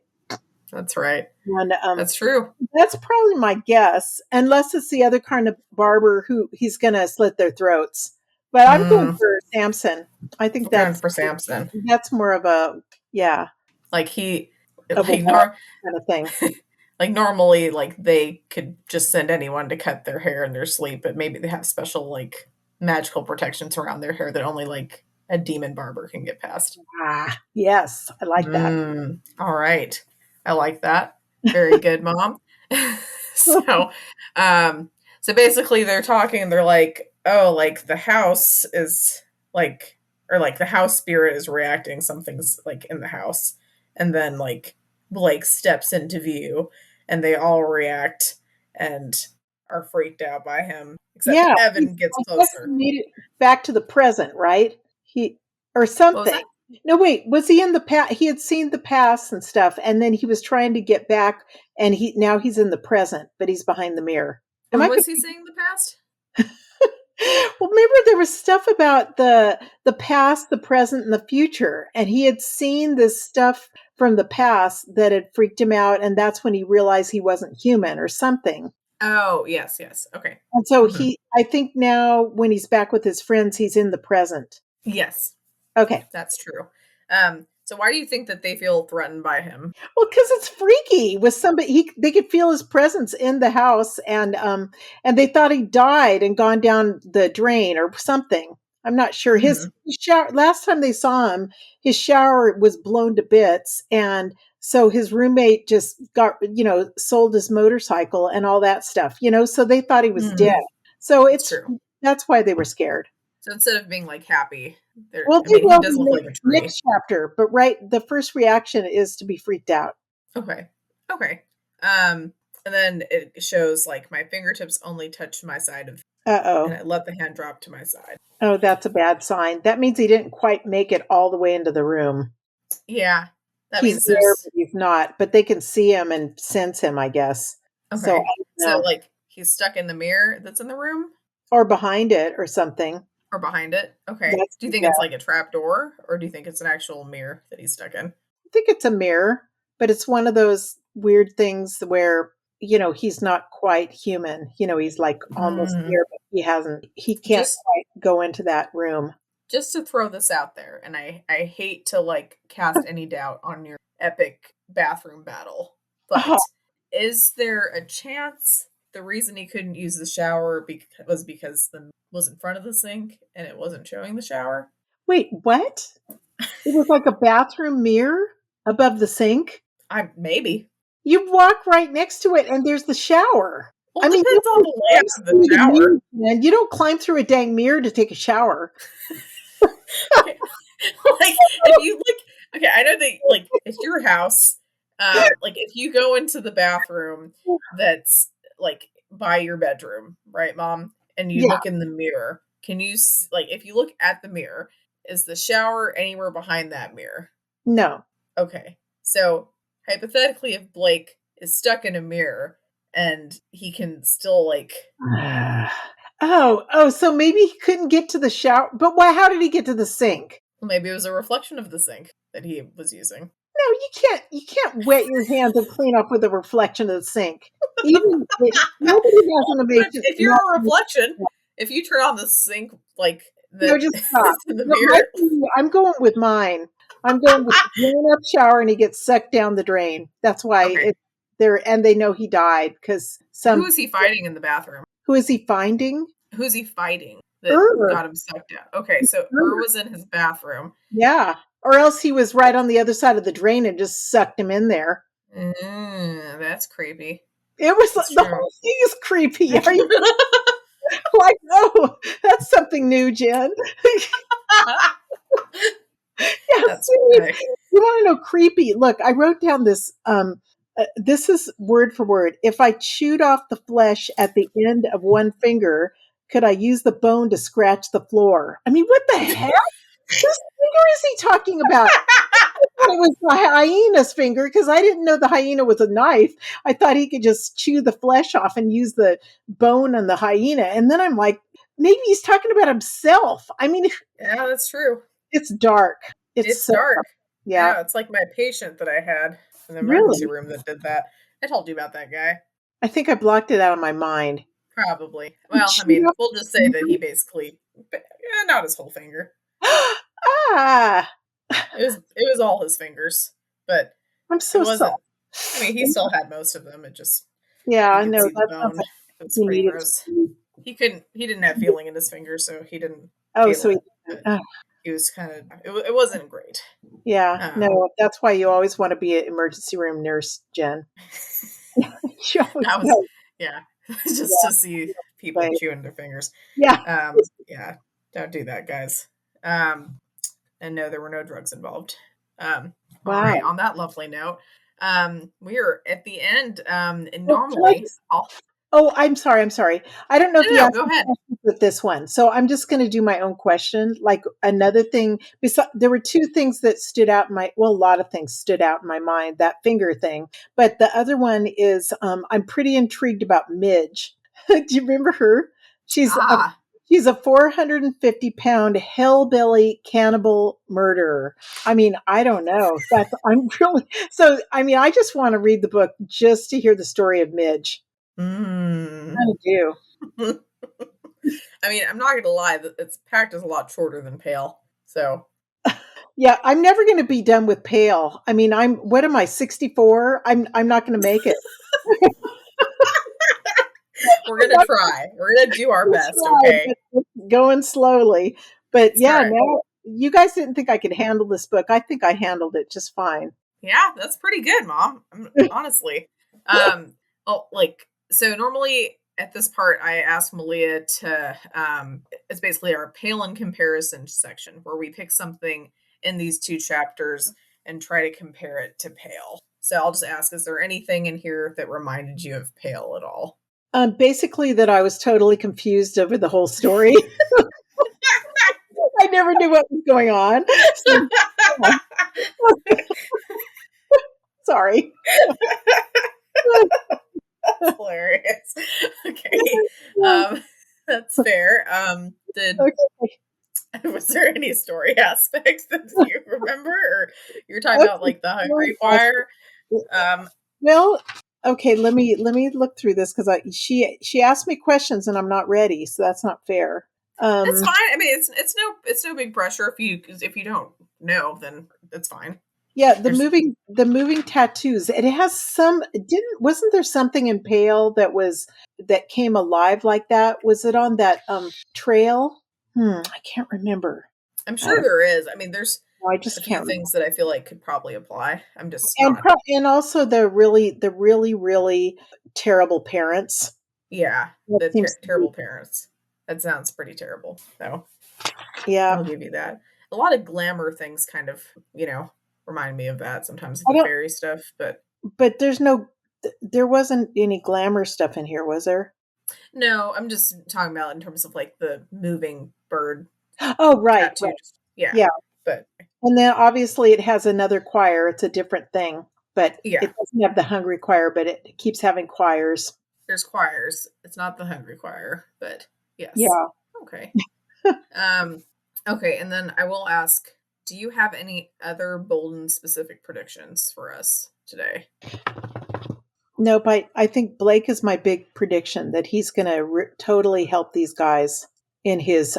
That's right. And That's true. that's probably my guess, unless it's the other kind of barber who he's going to slit their throats. But I'm going Mm, for Samson. I think we're going for Samson. that's more of a, yeah, Like he, of a like wall nor, kind of thing. like normally, like they could just send anyone to cut their hair in their sleep, but maybe they have special like magical protections around their hair that only like a demon barber can get past. Ah, yes, I like that. All right. I like that. Very good, Mom. so, um, so basically they're talking and they're like, oh, like the house is like, or like the house spirit is reacting, something's like in the house. And then like Blake steps into view and they all react and are freaked out by him, except Yeah, Evan gets I guess he closer. made it back to the present, right? He or What was something. that? No, wait, was he in the past? He had seen the past and stuff, and then he was trying to get back, and he's in the present, but he's behind the mirror. Am When I? was he saying the past? Well, remember there was stuff about the past, the present, and the future, and he had seen this stuff from the past that had freaked him out, and that's when he realized he wasn't human or something. Oh, yes, yes. Okay. And so Mhm. I think now when he's back with his friends, he's in the present. Yes. Okay. That's true. So why do you think that they feel threatened by him? Well, because it's freaky with somebody. They could feel his presence in the house, and they thought he died and gone down the drain or something. I'm not sure. Hmm. His shower. Last time they saw him, his shower was blown to bits, and so his roommate just got sold his motorcycle and all that stuff. So they thought he was dead. Mm, So that's true. that's why they were scared. So instead of being like happy, they're Well, I they mean, he will be does look like a tree. next chapter, but the first reaction is to be freaked out. Okay. Okay. Um, and then it shows like my fingertips only touch my side of and Uh-oh. I let the hand drop to my side. Oh, that's a bad sign. That means he didn't quite make it all the way into the room. Yeah. That He's means there, there's but he's not. But they can see him and sense him, I guess. So I okay. don't So know. like he's stuck in the mirror that's in the room Or behind it or something. or behind it. Okay. That's Do you think yeah. it's like a trap door or do you think it's an actual mirror that he's stuck in? I think it's a mirror, but it's one of those weird things where, he's not quite human. He's like almost Mm, there, but he can't just quite go into that room. just to throw this out there, and I hate to like cast any doubt on your epic bathroom battle, Oh, but is there a chance the reason he couldn't use the shower was because the was in front of the sink and it wasn't showing the shower? wait, what? It was like a bathroom mirror above the sink. I maybe. You walk right next to it and there's the shower. Well, I it mean, depends on nobody the layout climbs of the through the shower. mirror, man. You don't climb through a dang mirror to take a shower. Okay. Like if you look okay, I know that like it's your house. Like if you go into the bathroom that's like by your bedroom, right, Mom? And you Yeah, look in the mirror, can you like if you look at the mirror, is the shower anywhere behind that mirror? no. Okay. So hypothetically if Blake is stuck in a mirror and he can still like Oh, so maybe he couldn't get to the shower. But why? How did he get to the sink? well, maybe it was a reflection of the sink that he was using. No, you can't wet your hands and clean up with a reflection of the sink. Nobody has Well, an but image. if you're a reflection, if you turn on the sink like No, that just stop. is in the No, mirror, I'm going with mine. I'm going with the grown-up shower, and he gets sucked down the drain. That's why okay. it's there, and they know he died because Who some. is he fighting in the bathroom? Who is he finding? Who's he fighting that Ur. got him sucked out? Okay, so Ur was in his bathroom. Yeah, or else he was right on the other side of the drain and just sucked him in there. That's creepy. It was That's the true. whole thing is creepy. Are you like, oh, that's something new, Jen? Yeah, That's serious. okay. You want to know creepy? Look, I wrote down this. This is word for word. If I chewed off the flesh at the end of one finger, could I use the bone to scratch the floor? I mean, what the heck? Whose finger is he talking about? I thought it was the hyena's finger because I didn't know the hyena was a knife. I thought he could just chew the flesh off and use the bone on the hyena. And then I'm like, maybe he's talking about himself. I mean, Yeah, that's true. it's dark. It's It's so dark. dark. Yeah. Yeah, it's like my patient that I had in the emergency Really? room that did that. I told you about that guy. I think I blocked it out of my mind. Probably. Well, I mean, we'll just say that he basically, not his whole finger. Ah, It was all his fingers, but I'm it so sorry. wasn't. I mean, he still had most of them. It just Yeah, you I could know see the that sounds bone. like It was he pretty needed gross. to. He couldn't. He didn't have feeling in his fingers, so he didn't Oh, feel so he, it. But he was kind of. It wasn't great. yeah, Um, no, that's why you always want to be an emergency room nurse, Jen. You always that was know. yeah, just to see people Right. chewing their fingers. Yeah. Yeah, don't do that, guys. And no, there were no drugs involved. All right. Wow. On that lovely note, we are at the end. And Well, can I normally, just I'll Oh, I'm sorry. I'm sorry. I don't know if you no, asked go me ahead. questions with this one, so I'm just going to do my own question. Like another thing, there were two things that stood out in my. Well, a lot of things stood out in my mind. That finger thing, but the other one is I'm pretty intrigued about Midge. Do you remember her? She's a Ah, she's a 450-pound hellbilly cannibal murderer. I mean, I don't know. I'm really so. I mean, I just want to read the book just to hear the story of Midge. mm. Kind of do. I mean, I'm not gonna lie. Its pact is a lot shorter than Pale. So Yeah, I'm never going to be done with Pale. I mean, what am I, 64? I'm not going to make it. we're I'm gonna not try. We're gonna do our gonna best. try, Okay. but it's going slowly. But That's yeah, right. no, you guys didn't think I could handle this book. I think I handled it just fine. Yeah, that's pretty good, Mom. Honestly. Oh, like so. Normally at this part, I ask Malia to. It's basically our Pale in comparison section where we pick something in these two chapters and try to compare it to Pale. So I'll just ask: is there anything in here that reminded you of Pale at all? Basically, that I was totally confused over the whole story. I never knew what was going on. So, yeah, sorry. Hilarious. Okay. Um, that's fair. Did Okay. was there any story aspect that you remember, or you're talking about Okay. like the Hungry Choir? Um, Well, okay, let me look through this because she asked me questions and I'm not ready, so that's not fair. it's Um, fine. I mean, it's no big pressure if you don't know, then it's fine. yeah, the There's moving tattoos. It has some. It didn't wasn't there something in Pale that came alive like that? Was it on that trail? I can't remember. I'm I sure don't. there is. I mean, there's I a just few can't remember. things that I feel like could probably apply. I'm just not. And also the really terrible parents. Yeah, That the seems to be. terrible parents. That sounds pretty terrible. So Yeah, I'll give you that. A lot of glamour things kind of, remind me of that sometimes, I the don't. fairy stuff, but But there wasn't any glamour stuff in here, was there? no, I'm just talking about in terms of like the moving bird Oh, right, tattoo. right. Just, yeah, Yeah. but And then obviously it has another choir. It's a different thing, but yeah, it doesn't have the hungry choir, but it keeps having choirs. there's choirs. It's not the Hungry Choir, but yes. Yeah. Okay. Um, okay, and then I will ask, do you have any other Bolden specific predictions for us today? Nope. I think Blake is my big prediction that he's going to totally help these guys in his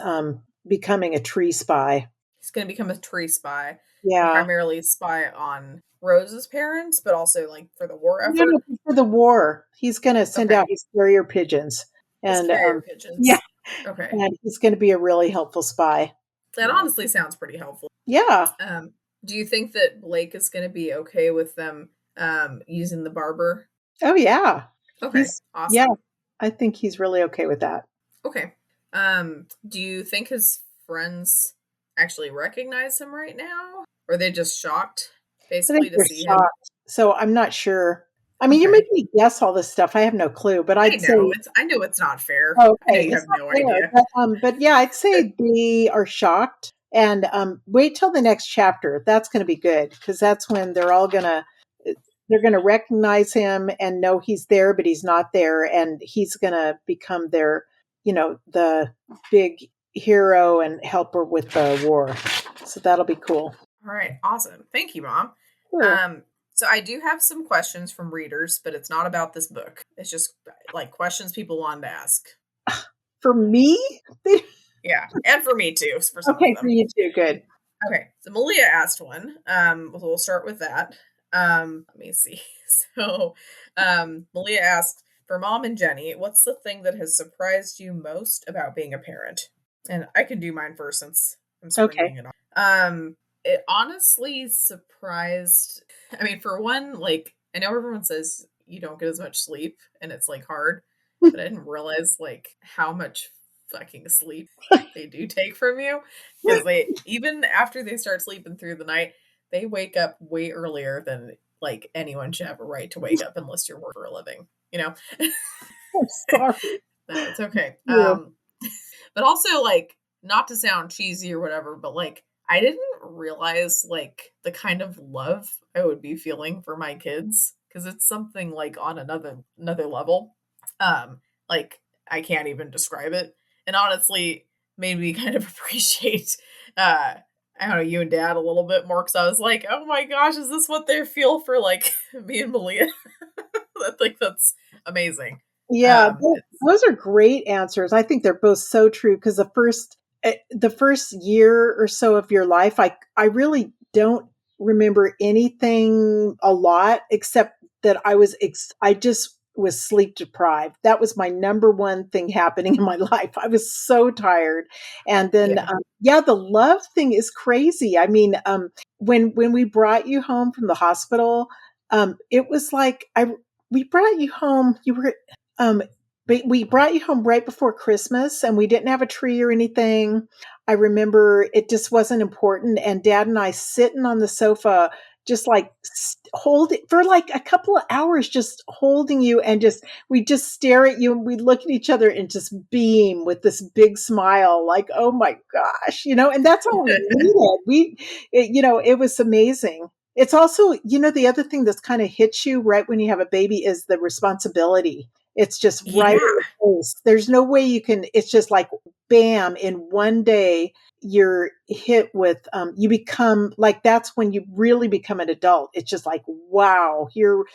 becoming a tree spy. He's going to become a tree spy and Yeah. primarily spy on Rose's parents, but also like for the war No, effort. no, for the war, he's going to send out Okay. his carrier pigeons, His and carrier yeah, pigeons. Okay. and he's going to be a really helpful spy. That honestly sounds pretty helpful. Yeah. Do you think that Blake is going to be okay with them using the barber? Oh, yeah. Okay. He's yeah. Awesome. I think he's really okay with that. Okay. Do you think his friends actually recognize him right now? Or are they just shocked I think basically to they're see him? shocked. So I'm not sure. I mean, you're Okay. making me guess all this stuff. I have no clue, but I'd say I know it's not fair. oh, I know okay, you it's have not no fair. idea. But yeah, I'd say they are shocked. And wait till the next chapter. That's going to be good because that's when they're gonna recognize him and know he's there, but he's not there, and he's gonna become their, the big hero and helper with the war. So that'll be cool. All right, awesome. Thank you, Mom. Sure. Um, So I do have some questions from readers, but it's not about this book. It's just like questions people wanted to ask. For me? Yeah, and for me too, for some of Okay, for them. you too. Good. Okay, so Malia asked one. We'll start with that. Let me see. So, Malia asked for Mom and Jenny, what's the thing that has surprised you most about being a parent? And I can do mine first since I'm Okay. springing it on. It honestly surprised. I mean, for one, like I know everyone says you don't get as much sleep, and it's like hard, but I didn't realize like how much fucking sleep they do take from you because they even after they start sleeping through the night, they wake up way earlier than like anyone should have a right to wake up unless you're working for a living, you know. I'm sorry. No, it's okay. Yeah. But also like not to sound cheesy or whatever, but like I didn't realize like the kind of love I would be feeling for my kids because it's something like on another level. Like I can't even describe it. And honestly made me kind of appreciate I don't know, you and dad a little bit more because I was like, oh my gosh, is this what they feel for like me and Malia? I think that's amazing. Yeah, It's those are great answers. I think they're both so true because the first year or so of your life, I really don't remember anything a lot except that I just was sleep deprived. That was my number one thing happening in my life. I was so tired, and then yeah. yeah, the love thing is crazy. I mean, when we brought you home from the hospital, it was like I we brought you home. You were um, but we brought you home right before Christmas and we didn't have a tree or anything. I remember it just wasn't important. And dad and I sitting on the sofa, just like hold it for like a couple of hours, just holding you and we just stare at you and we look at each other and just beam with this big smile, like, oh my gosh, and that's all we needed. It was amazing. It's also, the other thing that's kind of hits you right when you have a baby is the responsibility. It's just right in Yeah. the face. There's no way it's just like bam, in one day, you're hit with, you become like, that's when you really become an adult. It's just like, wow, you're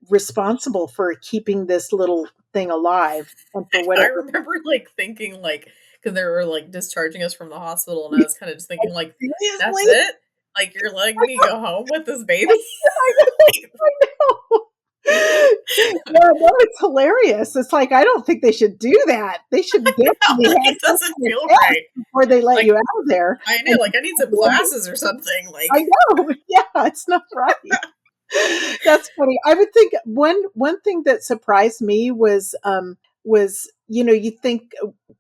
responsible for keeping this little thing alive and for I whatever. remember like thinking like because they were like discharging us from the hospital, and I was kind of just thinking like, that's Seriously? it? Like you're letting me go home with this baby? I know, I know. Yeah, no, it's hilarious. It's like, I don't think they should do that. They should definitely Like have it some doesn't kind of feel test right. before they let you Like out of there. I know, And like I need some classes or something. I Like know, yeah, it's not right. That's funny. I would think one thing that surprised me was you think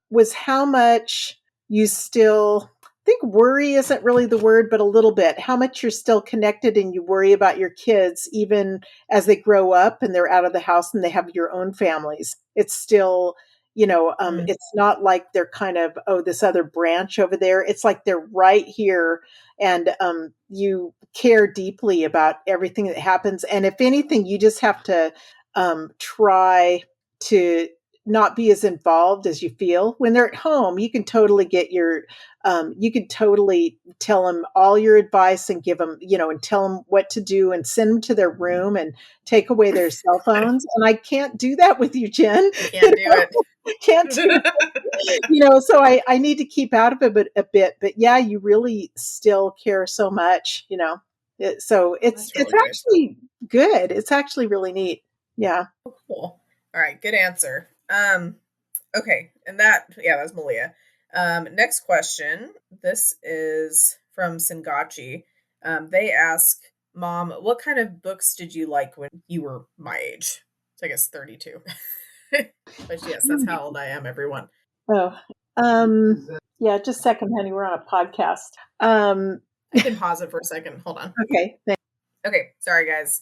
was how much you still I think worry isn't really the word, but a little bit. How much you're still connected and you worry about your kids even as they grow up and they're out of the house and they have your own families. It's still mm, it's not like they're kind of, oh, this other branch over there. It's like they're right here, and you care deeply about everything that happens. And if anything, you just have to try to not be as involved as you feel when they're at home. You can totally you can totally tell them all your advice and give them, and tell them what to do and send them to their room and take away their cell phones. And I can't do that with you, Jen. you can't do it. Can't do so I need to keep out of it a bit, but yeah, you really still care so much. So it's That's it's really good. actually good. It's actually really neat. Yeah. Cool. All right, good answer. Okay, and that's Malia. Next question. This is from Singachi. They ask, Mom, what kind of books did you like when you were my age? So I guess 32. But yes, that's how old I am, everyone. Oh, um, yeah, just a second, honey. We're on a podcast. I can pause it for a second. Hold on. Okay. Okay, sorry guys.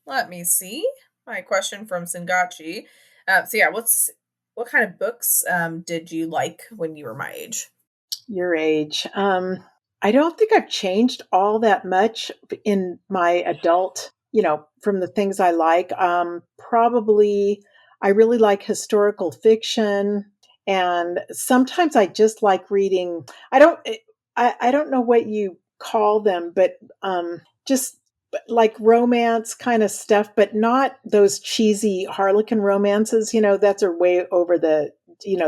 Let me see. My question from Singachi. So yeah, what kind of books did you like when you were my age? Your age. I don't think I've changed all that much in my adult, from the things I like. Probably I really like historical fiction, and sometimes I just like reading. I don't know what you call them, but just like romance kind of stuff, but not those cheesy Harlequin romances. That's are way over the.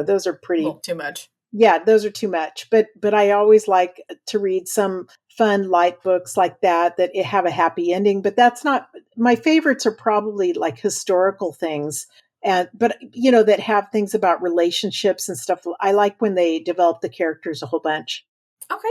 Those are A pretty. little too much. Yeah, those are too much. But I always like to read some fun light books like that have a happy ending. But that's not my favorites. Are probably like historical things, and but that have things about relationships and stuff. I like when they develop the characters a whole bunch. Okay,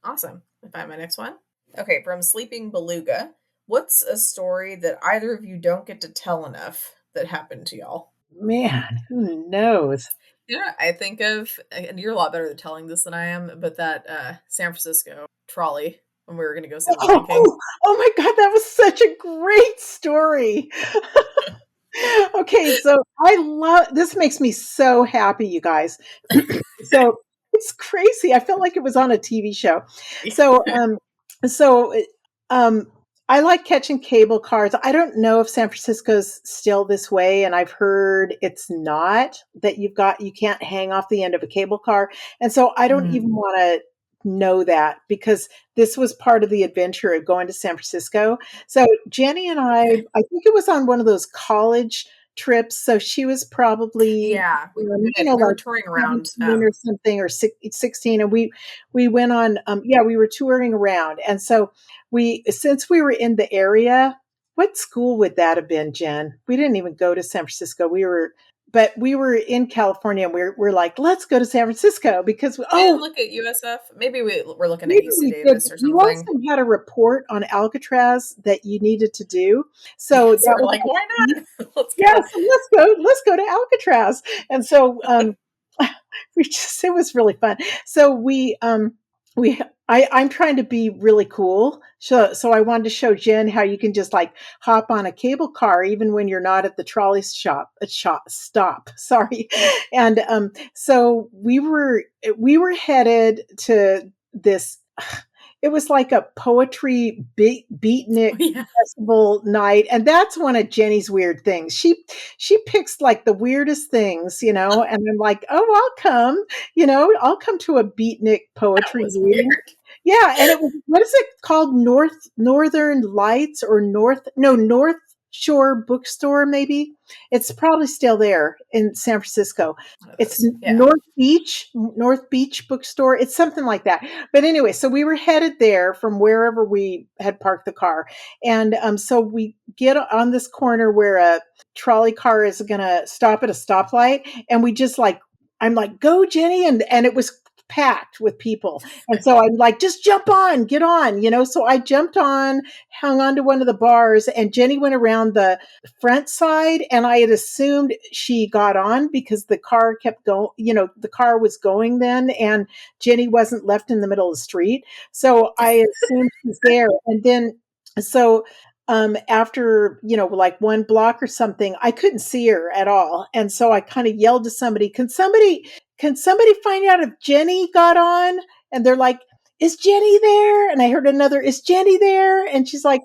awesome. I find my next one. Okay, from Sleeping Beluga. What's a story that either of you don't get to tell enough that happened to y'all? Man, who knows? Yeah, I think of, and you're a lot better at telling this than I am, but that San Francisco trolley when we were going to go see The Lion King. Oh my God, that was such a great story. Okay, so I love this, makes me so happy, you guys. So it's crazy. I felt like it was on a TV show. So so um I like catching cable cars. I don't know if San Francisco's still this way, and I've heard it's not, that you can't hang off the end of a cable car. And so I don't even Mm, want to know that, because this was part of the adventure of going to San Francisco. So Jenny and okay. I think it was on one of those college trips. So she was probably, Yeah, we did. We were like touring around. 17 or something, or 16. And we went on, yeah, we were touring around. And so since we were in the area, what school would that have been, Jen? We didn't even go to San Francisco. But we were in California, and we're like, let's go to San Francisco because, We didn't look at USF. Maybe we were looking at maybe UC we did. Davis or You something. also had a report on Alcatraz that you needed to do. So Yeah, so that we're was like, why like, not? Let's yeah, go. so let's go to Alcatraz. And so it was really fun. So I'm trying to be really cool. So I wanted to show Jen how you can just like hop on a cable car even when you're not at the trolley stop. Sorry. And so we were headed to this. It was like a poetry beatnik Yeah. festival night, and that's one of Jenny's weird things. She picks like the weirdest things, and I'm like, oh, I'll come to a beatnik That poetry was reading. weird. Yeah, and it was, what is it called? Northern Lights, or North Shore Bookstore, maybe. It's probably still there in San Francisco. One of It's those. Yeah. North Beach Bookstore. It's something like that. But anyway, so we were headed there from wherever we had parked the car, and so we get on this corner where a trolley car is going to stop at a stoplight, and we just like, I'm like, go, Jenny, and it was packed with people. And so I'm like, just jump on, get on, So I jumped on, hung on to one of the bars, and Jenny went around the front side. And I had assumed she got on because the car kept going, the car was going then, and Jenny wasn't left in the middle of the street. So I assumed she's there. And then, so after, like one block or something, I couldn't see her at all. And so I kind of yelled to somebody, can somebody find out if Jenny got on? And they're like, is Jenny there? And I heard another, is Jenny there? And she's like,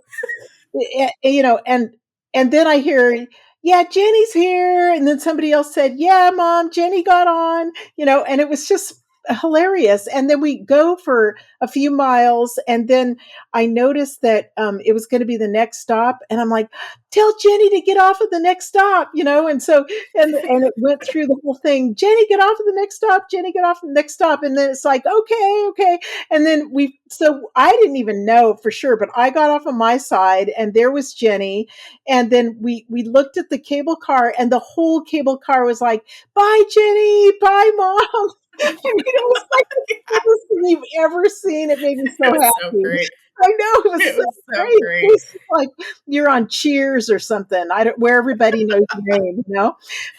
and then I hear, yeah, Jenny's here. And then somebody else said, yeah, Mom, Jenny got on, and it was just hilarious. And then we go for a few miles, and then I noticed that it was going to be the next stop, and I'm like, tell Jenny to get off at the next stop, and so and it went through the whole thing. Jenny, get off at the next stop. Jenny, get off at the next stop. And then it's like, okay. And then so I didn't even know for sure, but I got off on my side, and there was Jenny. And then we looked at the cable car, and the whole cable car was like, bye, Jenny, bye, Mom. I mean, it was like the coolest thing you've ever seen. It made me so It was so happy. great. I know, it was It so was great. so It great. was like you're on Cheers or something. I don't where everybody knows your name.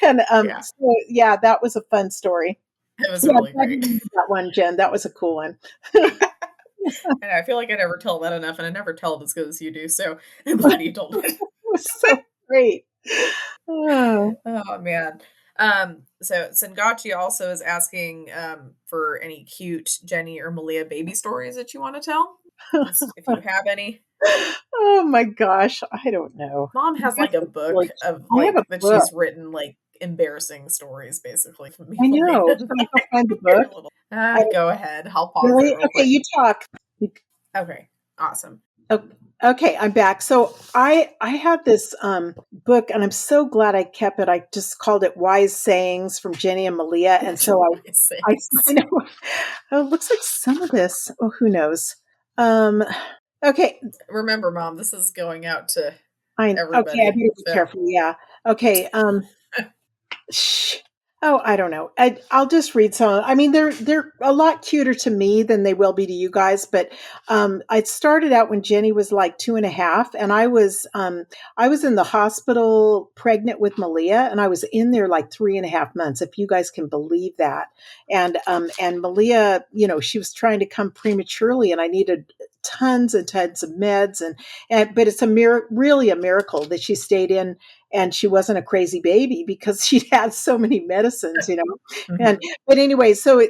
And Yeah. so yeah, that was a fun story. It was Yeah, I'm really glad you great. remembered that one, Jen. That was a cool one. And I feel like I never tell that enough, and I never tell it as good as you do. So I'm glad you told it. It was so great. Oh. Oh man. So Sengachi also is asking for any cute Jenny or Malia baby stories that you want to tell. Just if you have any. Oh my gosh, I don't know. Mom I has guess like a it's book really, of I have a like that book. she's written like embarrassing stories basically from I people know. being Should I go find the you're book? a little I go ahead. I'll pause it really real okay. quick. You talk. Okay. Awesome. Oh, Okay, I'm back. So I have this book, and I'm so glad I kept it. I just called it Wise Sayings from Jenny and Malia, and so My I sakes. know. Oh, it looks like some of this. Oh, who knows? Um, okay, Remember, Mom, this is going out to okay. I better everybody. be So careful. Yeah. Okay. Shh. Oh, I don't know. I'll just read some. I mean, they're a lot cuter to me than they will be to you guys. But I started out when Jenny was like 2.5, and I was in the hospital pregnant with Malia, and I was in there like 3.5 months, if you guys can believe that. And Malia, she was trying to come prematurely, and I needed tons and tons of meds, and but it's really a miracle that she stayed in and she wasn't a crazy baby because she'd had so many medicines. And mhm. but anyway, so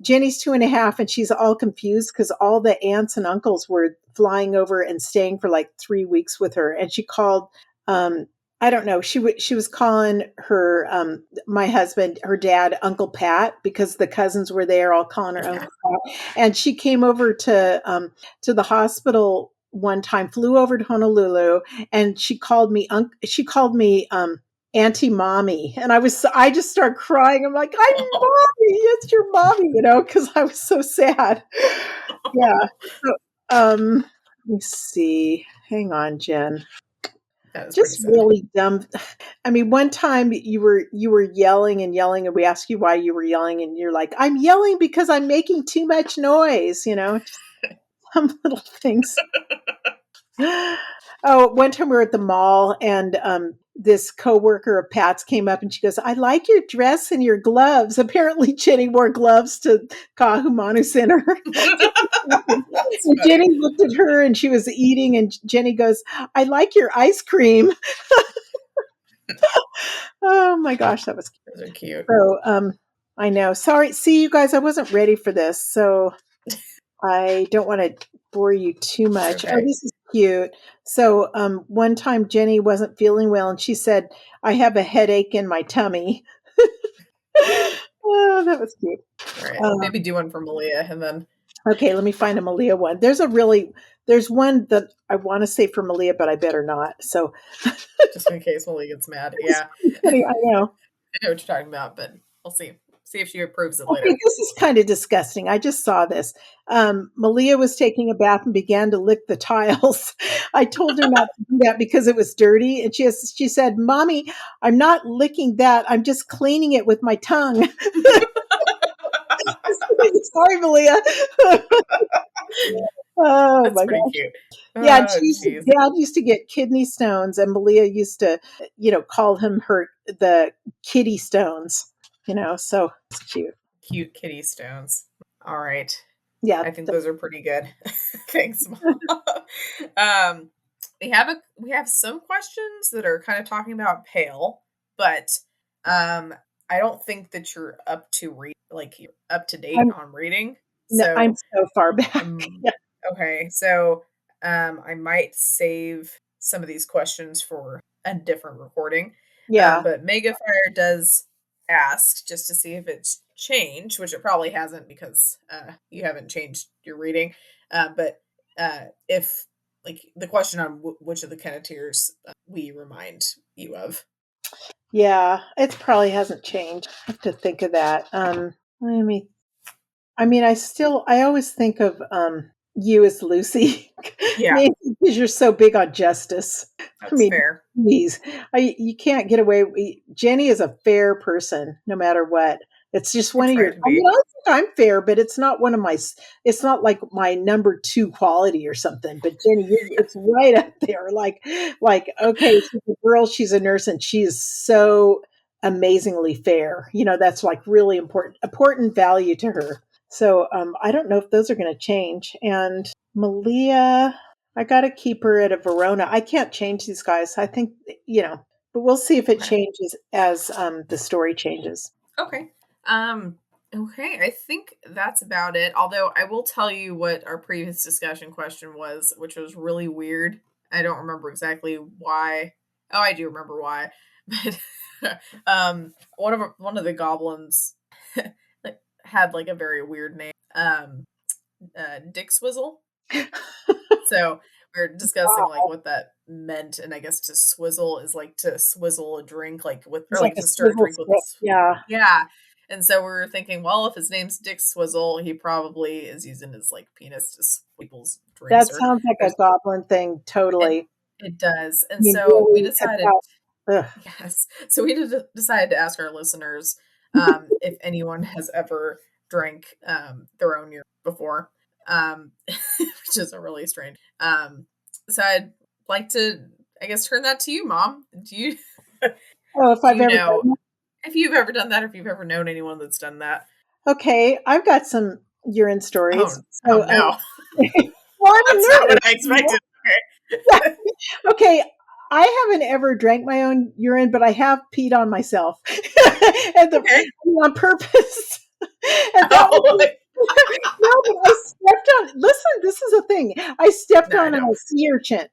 Jenny's 2.5, and she's all confused because all the aunts and uncles were flying over and staying for like 3 weeks with her, and she called. Um, I don't know. She was calling her my husband, her dad, Uncle Pat, because the cousins were there, all calling her Uncle Pat. And she came over to the hospital one time, flew over to Honolulu, and she called me Auntie Mommy, and I just started crying. I'm like, I'm Mommy, it's your mommy, because I was so sad. Yeah. So, let me see. Hang on, Jen. That is pretty Just sad. really dumb. I mean, one time you were yelling and yelling, and we asked you why you were yelling, and you're like, I'm yelling because I'm making too much noise. Just some little things. Oh, one time we were at the mall, and this coworker of Pat's came up, and she goes, "I like your dress and your gloves." Apparently, Jenny wore gloves to Kahumanu Center. That's So funny. Jenny looked at her, and she was eating, and Jenny goes, "I like your ice cream." Oh my gosh, that was cute. Those are cute. So. I know. Sorry. See, you guys, I wasn't ready for this, so I don't want to bore you too It's much. Oh, okay. this is cute. So, one time Jenny wasn't feeling well, and she said, "I have a headache in my tummy." Oh, that was cute. All right. Maybe Um, do one for Malia and then okay, let me find a Malia one. There's one that I want to say for Malia, but I better not. So, just in case Malia gets mad. it's Yeah. funny, I know. I know what you're talking about, but we'll see. See if she approves it Okay, later. this is kind of disgusting. I just saw this. Malia was taking a bath and began to lick the tiles. I told her not to do that because it was dirty, and she said, "Mommy, I'm not licking that. I'm just cleaning it with my tongue." Sorry, Malia. Oh That's my pretty gosh. cute. Yeah, and Oh, jeez. Dad used to get kidney stones, and Malia used to, call him the kitty stones. So it's cute. Cute kitty stones. All right. Yeah, I think those are pretty good. Thanks, Mom. um, we have some questions that are kind of talking about pale, but I don't think that you're up to you're up to date I'm on reading. no, I'm So so far back. um, Yeah, okay, so I might save some of these questions for a different recording. yeah, But Megafire does ask just to see if it's changed, which it probably hasn't because you haven't changed your reading. But if like the question on which of the Kenneteers we remind you of. yeah. It probably hasn't changed. I have to think of that. Let me. I mean, I always think of you as Lucy, Yeah, maybe because you're so big on justice. I that's mean, fair. please, you can't get away. Jenny is a fair person, no matter what. It's just I one of try your. to I mean, be. I think I'm fair, but it's not one of my. It's not like my number two quality or something. But Jenny, it's right up there. Okay, she's a girl, she's a nurse, and she is so amazingly fair. That's like really important value to her. So I don't know if those are going to change. And Malia, I got to keep her at a Verona. I can't change these guys. I think, but we'll see if it Okay. changes as the story changes. Okay. Um, okay, I think that's about it. Although I will tell you what our previous discussion question was, which was really weird. I don't remember exactly why. Oh, I do remember why. But one of the goblins had like a very weird name. Dick Swizzle. So we were discussing like what that meant, and I guess to swizzle is like to swizzle a drink, like with or It's like like a to stir a swivel drink with a stick. Yeah. yeah. And so we were thinking, well, if his name's Dick Swizzle, he probably is using his like penis to swivel people's drinks, That or sounds like a there's goblin thing, it. totally. It does, I and mean, so we really, decided, about, ugh. yes, so we decided to ask our listeners if anyone has ever drank their own urine before, which is a really strange. So I'd like to, I guess, turn that to you, Mom. Do you Oh, if do I've you ever know done if you've ever done that, or if you've ever known anyone that's done that? that. Okay, I've got some urine Oh, stories. oh So, no, well, I'm that's not what nervous. I expected. Yeah. Okay. Okay, I haven't ever drank my own urine, but I have peed on myself and Okay. on purpose. And that Oh, was no, but I stepped on. Listen, this is a thing. I stepped no, I on a know. sea urchin,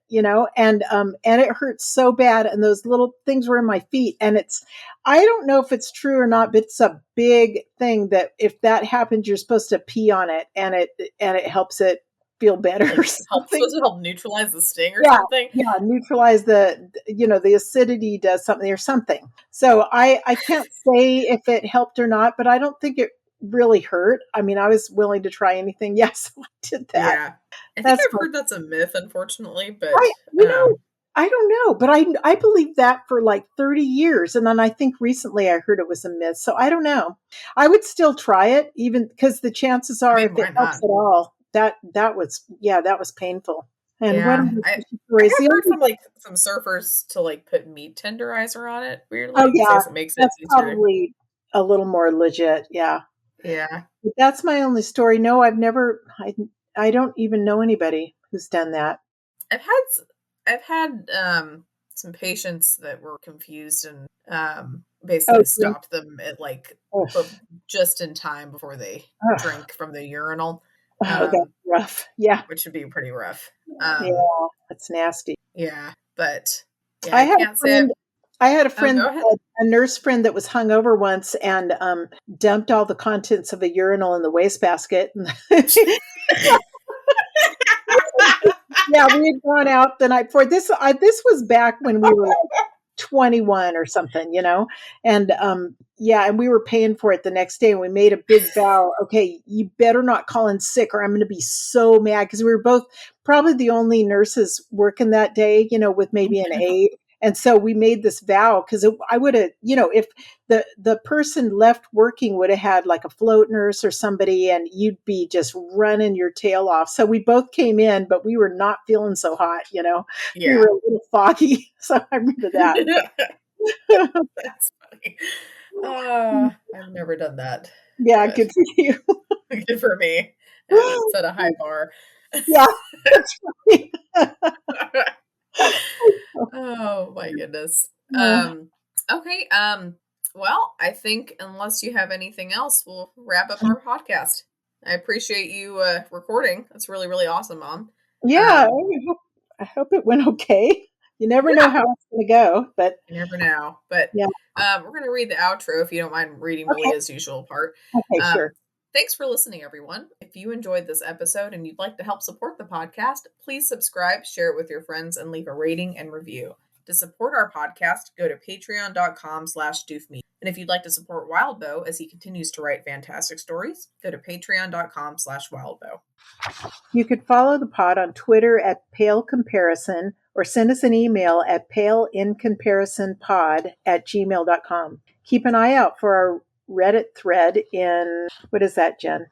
and it hurt so bad, and those little things were in my feet, and it's. I don't know if it's true or not, but it's a big thing that if that happens, you're supposed to pee on it, and it helps it feel better or Like help something. supposed to help neutralize the sting or Yeah, something. yeah, neutralize the acidity does something or something. So I can't say if it helped or not, but I don't think it really hurt. I mean, I was willing to try anything. Yes, I did that. Yeah. I think That's I've fun. heard that's a myth, unfortunately, but I I don't know, but I believed that for like 30 years, and then I think recently I heard it was a myth. So I don't know. I would still try it, even because the chances I are, mean, if it why helps not? at all, that was painful. And what are Yeah. the I stories? have The heard only from like some surfers to like put meat tenderizer on it, Oh weirdly, because I yeah, guess it makes it that's easier to probably a little more legit. Yeah, yeah. but that's my only story. No, I've never. I don't even know anybody who's done that. I've had I've had some patients that were confused and Oh, basically drink. stopped them at like Ugh. but just in time before they Ugh. drink from the urinal. Oh, that's Um rough. Yeah, which would be pretty rough. yeah, that's nasty. Yeah, but yeah, I I had a can't say friend. I had a oh, friend, go ahead. a nurse friend that was hungover once and dumped all the contents of a urinal in the wastebasket. Yeah, we had gone out the night before. This was back when we were 21 or something, and yeah, and we were paying for it the next day, and we made a big vow, okay, you better not call in sick or I'm going to be so mad, because we were both probably the only nurses working that day, with maybe an aide. And so we made this vow, because I would have, if the person left working, would have had like a float nurse or somebody, and you'd be just running your tail off. So we both came in, but we were not feeling so hot, we were Yeah. a little foggy. So I remember that. That's funny. I've never done that, Yeah, but good for you. good for me. And it set a high bar. Yeah, that's right. Oh my goodness. Uh, Okay, well, I think unless you have anything else, we'll wrap up our podcast. I appreciate you recording. That's really, really awesome, Mom. yeah, Um, I hope it went okay. You never know yeah, how it's going to go, but you never know. But yeah. we're going to read the outro if you don't mind reading Okay. Malia's usual part. Okay, Um, sure. thanks for listening, everyone. If you enjoyed this episode and you'd like to help support the podcast, please subscribe, share it with your friends, and leave a rating and review. To support our podcast, go to patreon.com/doofmeat. And if you'd like to support Wildbow as he continues to write fantastic stories, go to patreon.com/wildbow. You could follow the pod on Twitter at Pale Comparison, or send us an email at paleincomparisonpod@gmail.com. Keep an eye out for our Reddit thread in, what is that, Jen?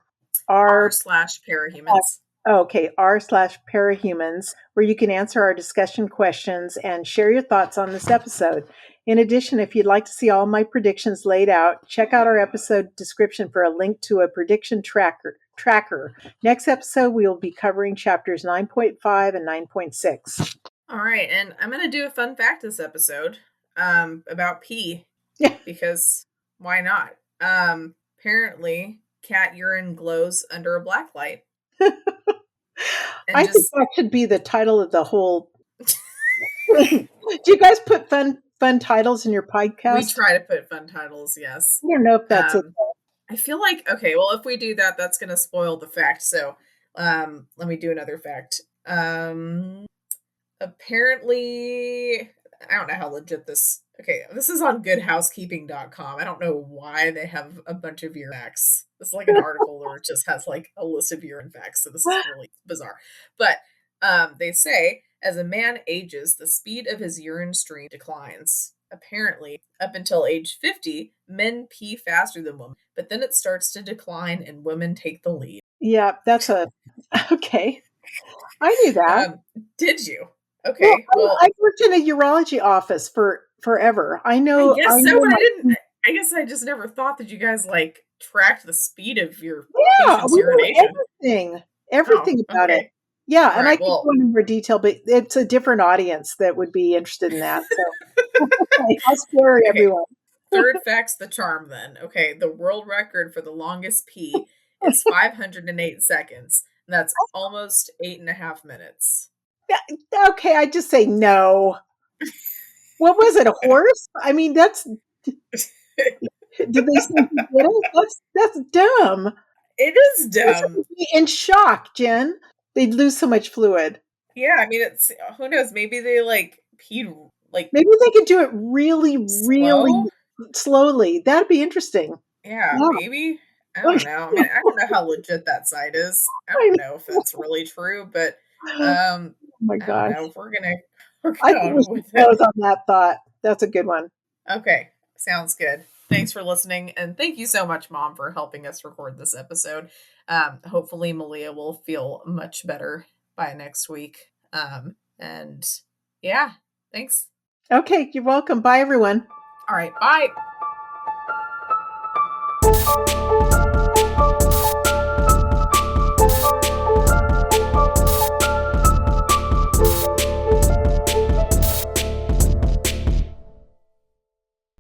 R r/parahumans. Okay, r/parahumans, where you can answer our discussion questions and share your thoughts on this episode. In addition, if you'd like to see all my predictions laid out, check out our episode description for a link to a prediction tracker. Next episode, we will be covering chapters 9.5 and 9.6. All right, and I'm going to do a fun fact this episode about pee, Yeah, because why not? Apparently, cat urine glows under a black light. And I think just that should be the title of the whole thing. Do you guys put fun titles in your we podcast? try to put fun titles, yes. I don't know if that's it. I feel like, okay, well, if we do that, that's going to spoil the fact. So let me do another fact. apparently, I don't know how legit this. Okay, this is on goodhousekeeping.com. I don't know why they have a bunch of urine facts. It's like an article where it just has like a list of urine facts. So this is really bizarre. But they say as a man ages, the speed of his urine stream declines. Apparently, up until age 50, men pee faster than women, but then it starts to decline and women take the lead. Yeah, that's okay. I knew that. Did you? Well, Okay. Well, I worked in a urology office for forever. I I know. guess I so, know but I my. didn't. I guess I just never thought that you guys like tracked the speed of your Yeah, patient's we knew urination. everything, Oh, everything about it. okay. Yeah, All and I right. could go Well, into more detail, but it's a different audience that would be interested in that. So I'll spare okay. everyone. Third fact's the charm then. Okay. The world record for the longest pee is 508 seconds. And that's almost 8.5 minutes. Yeah, okay, I just say no. What was it? A horse? I mean, that's. Did they say he did it? That's dumb. It is Person dumb. would be in shock, Jen. They'd lose so much fluid. Yeah. I mean, it's, who knows? Maybe they like peed like Maybe they could do it really, really slow. slowly. That'd be interesting. Yeah, Yeah. maybe. I don't know. I mean, I don't know how legit that site is. I I don't know if that's really true, but know. Oh my I don't gosh. know if we're I think we going should with it. close on that thought. That's a good one. Okay, sounds good. Thanks for listening, and thank you so much, Mom, for helping us record this episode. Hopefully, Malia will feel much better by next week. And yeah, thanks. Okay, you're welcome. Bye, everyone. All right, bye.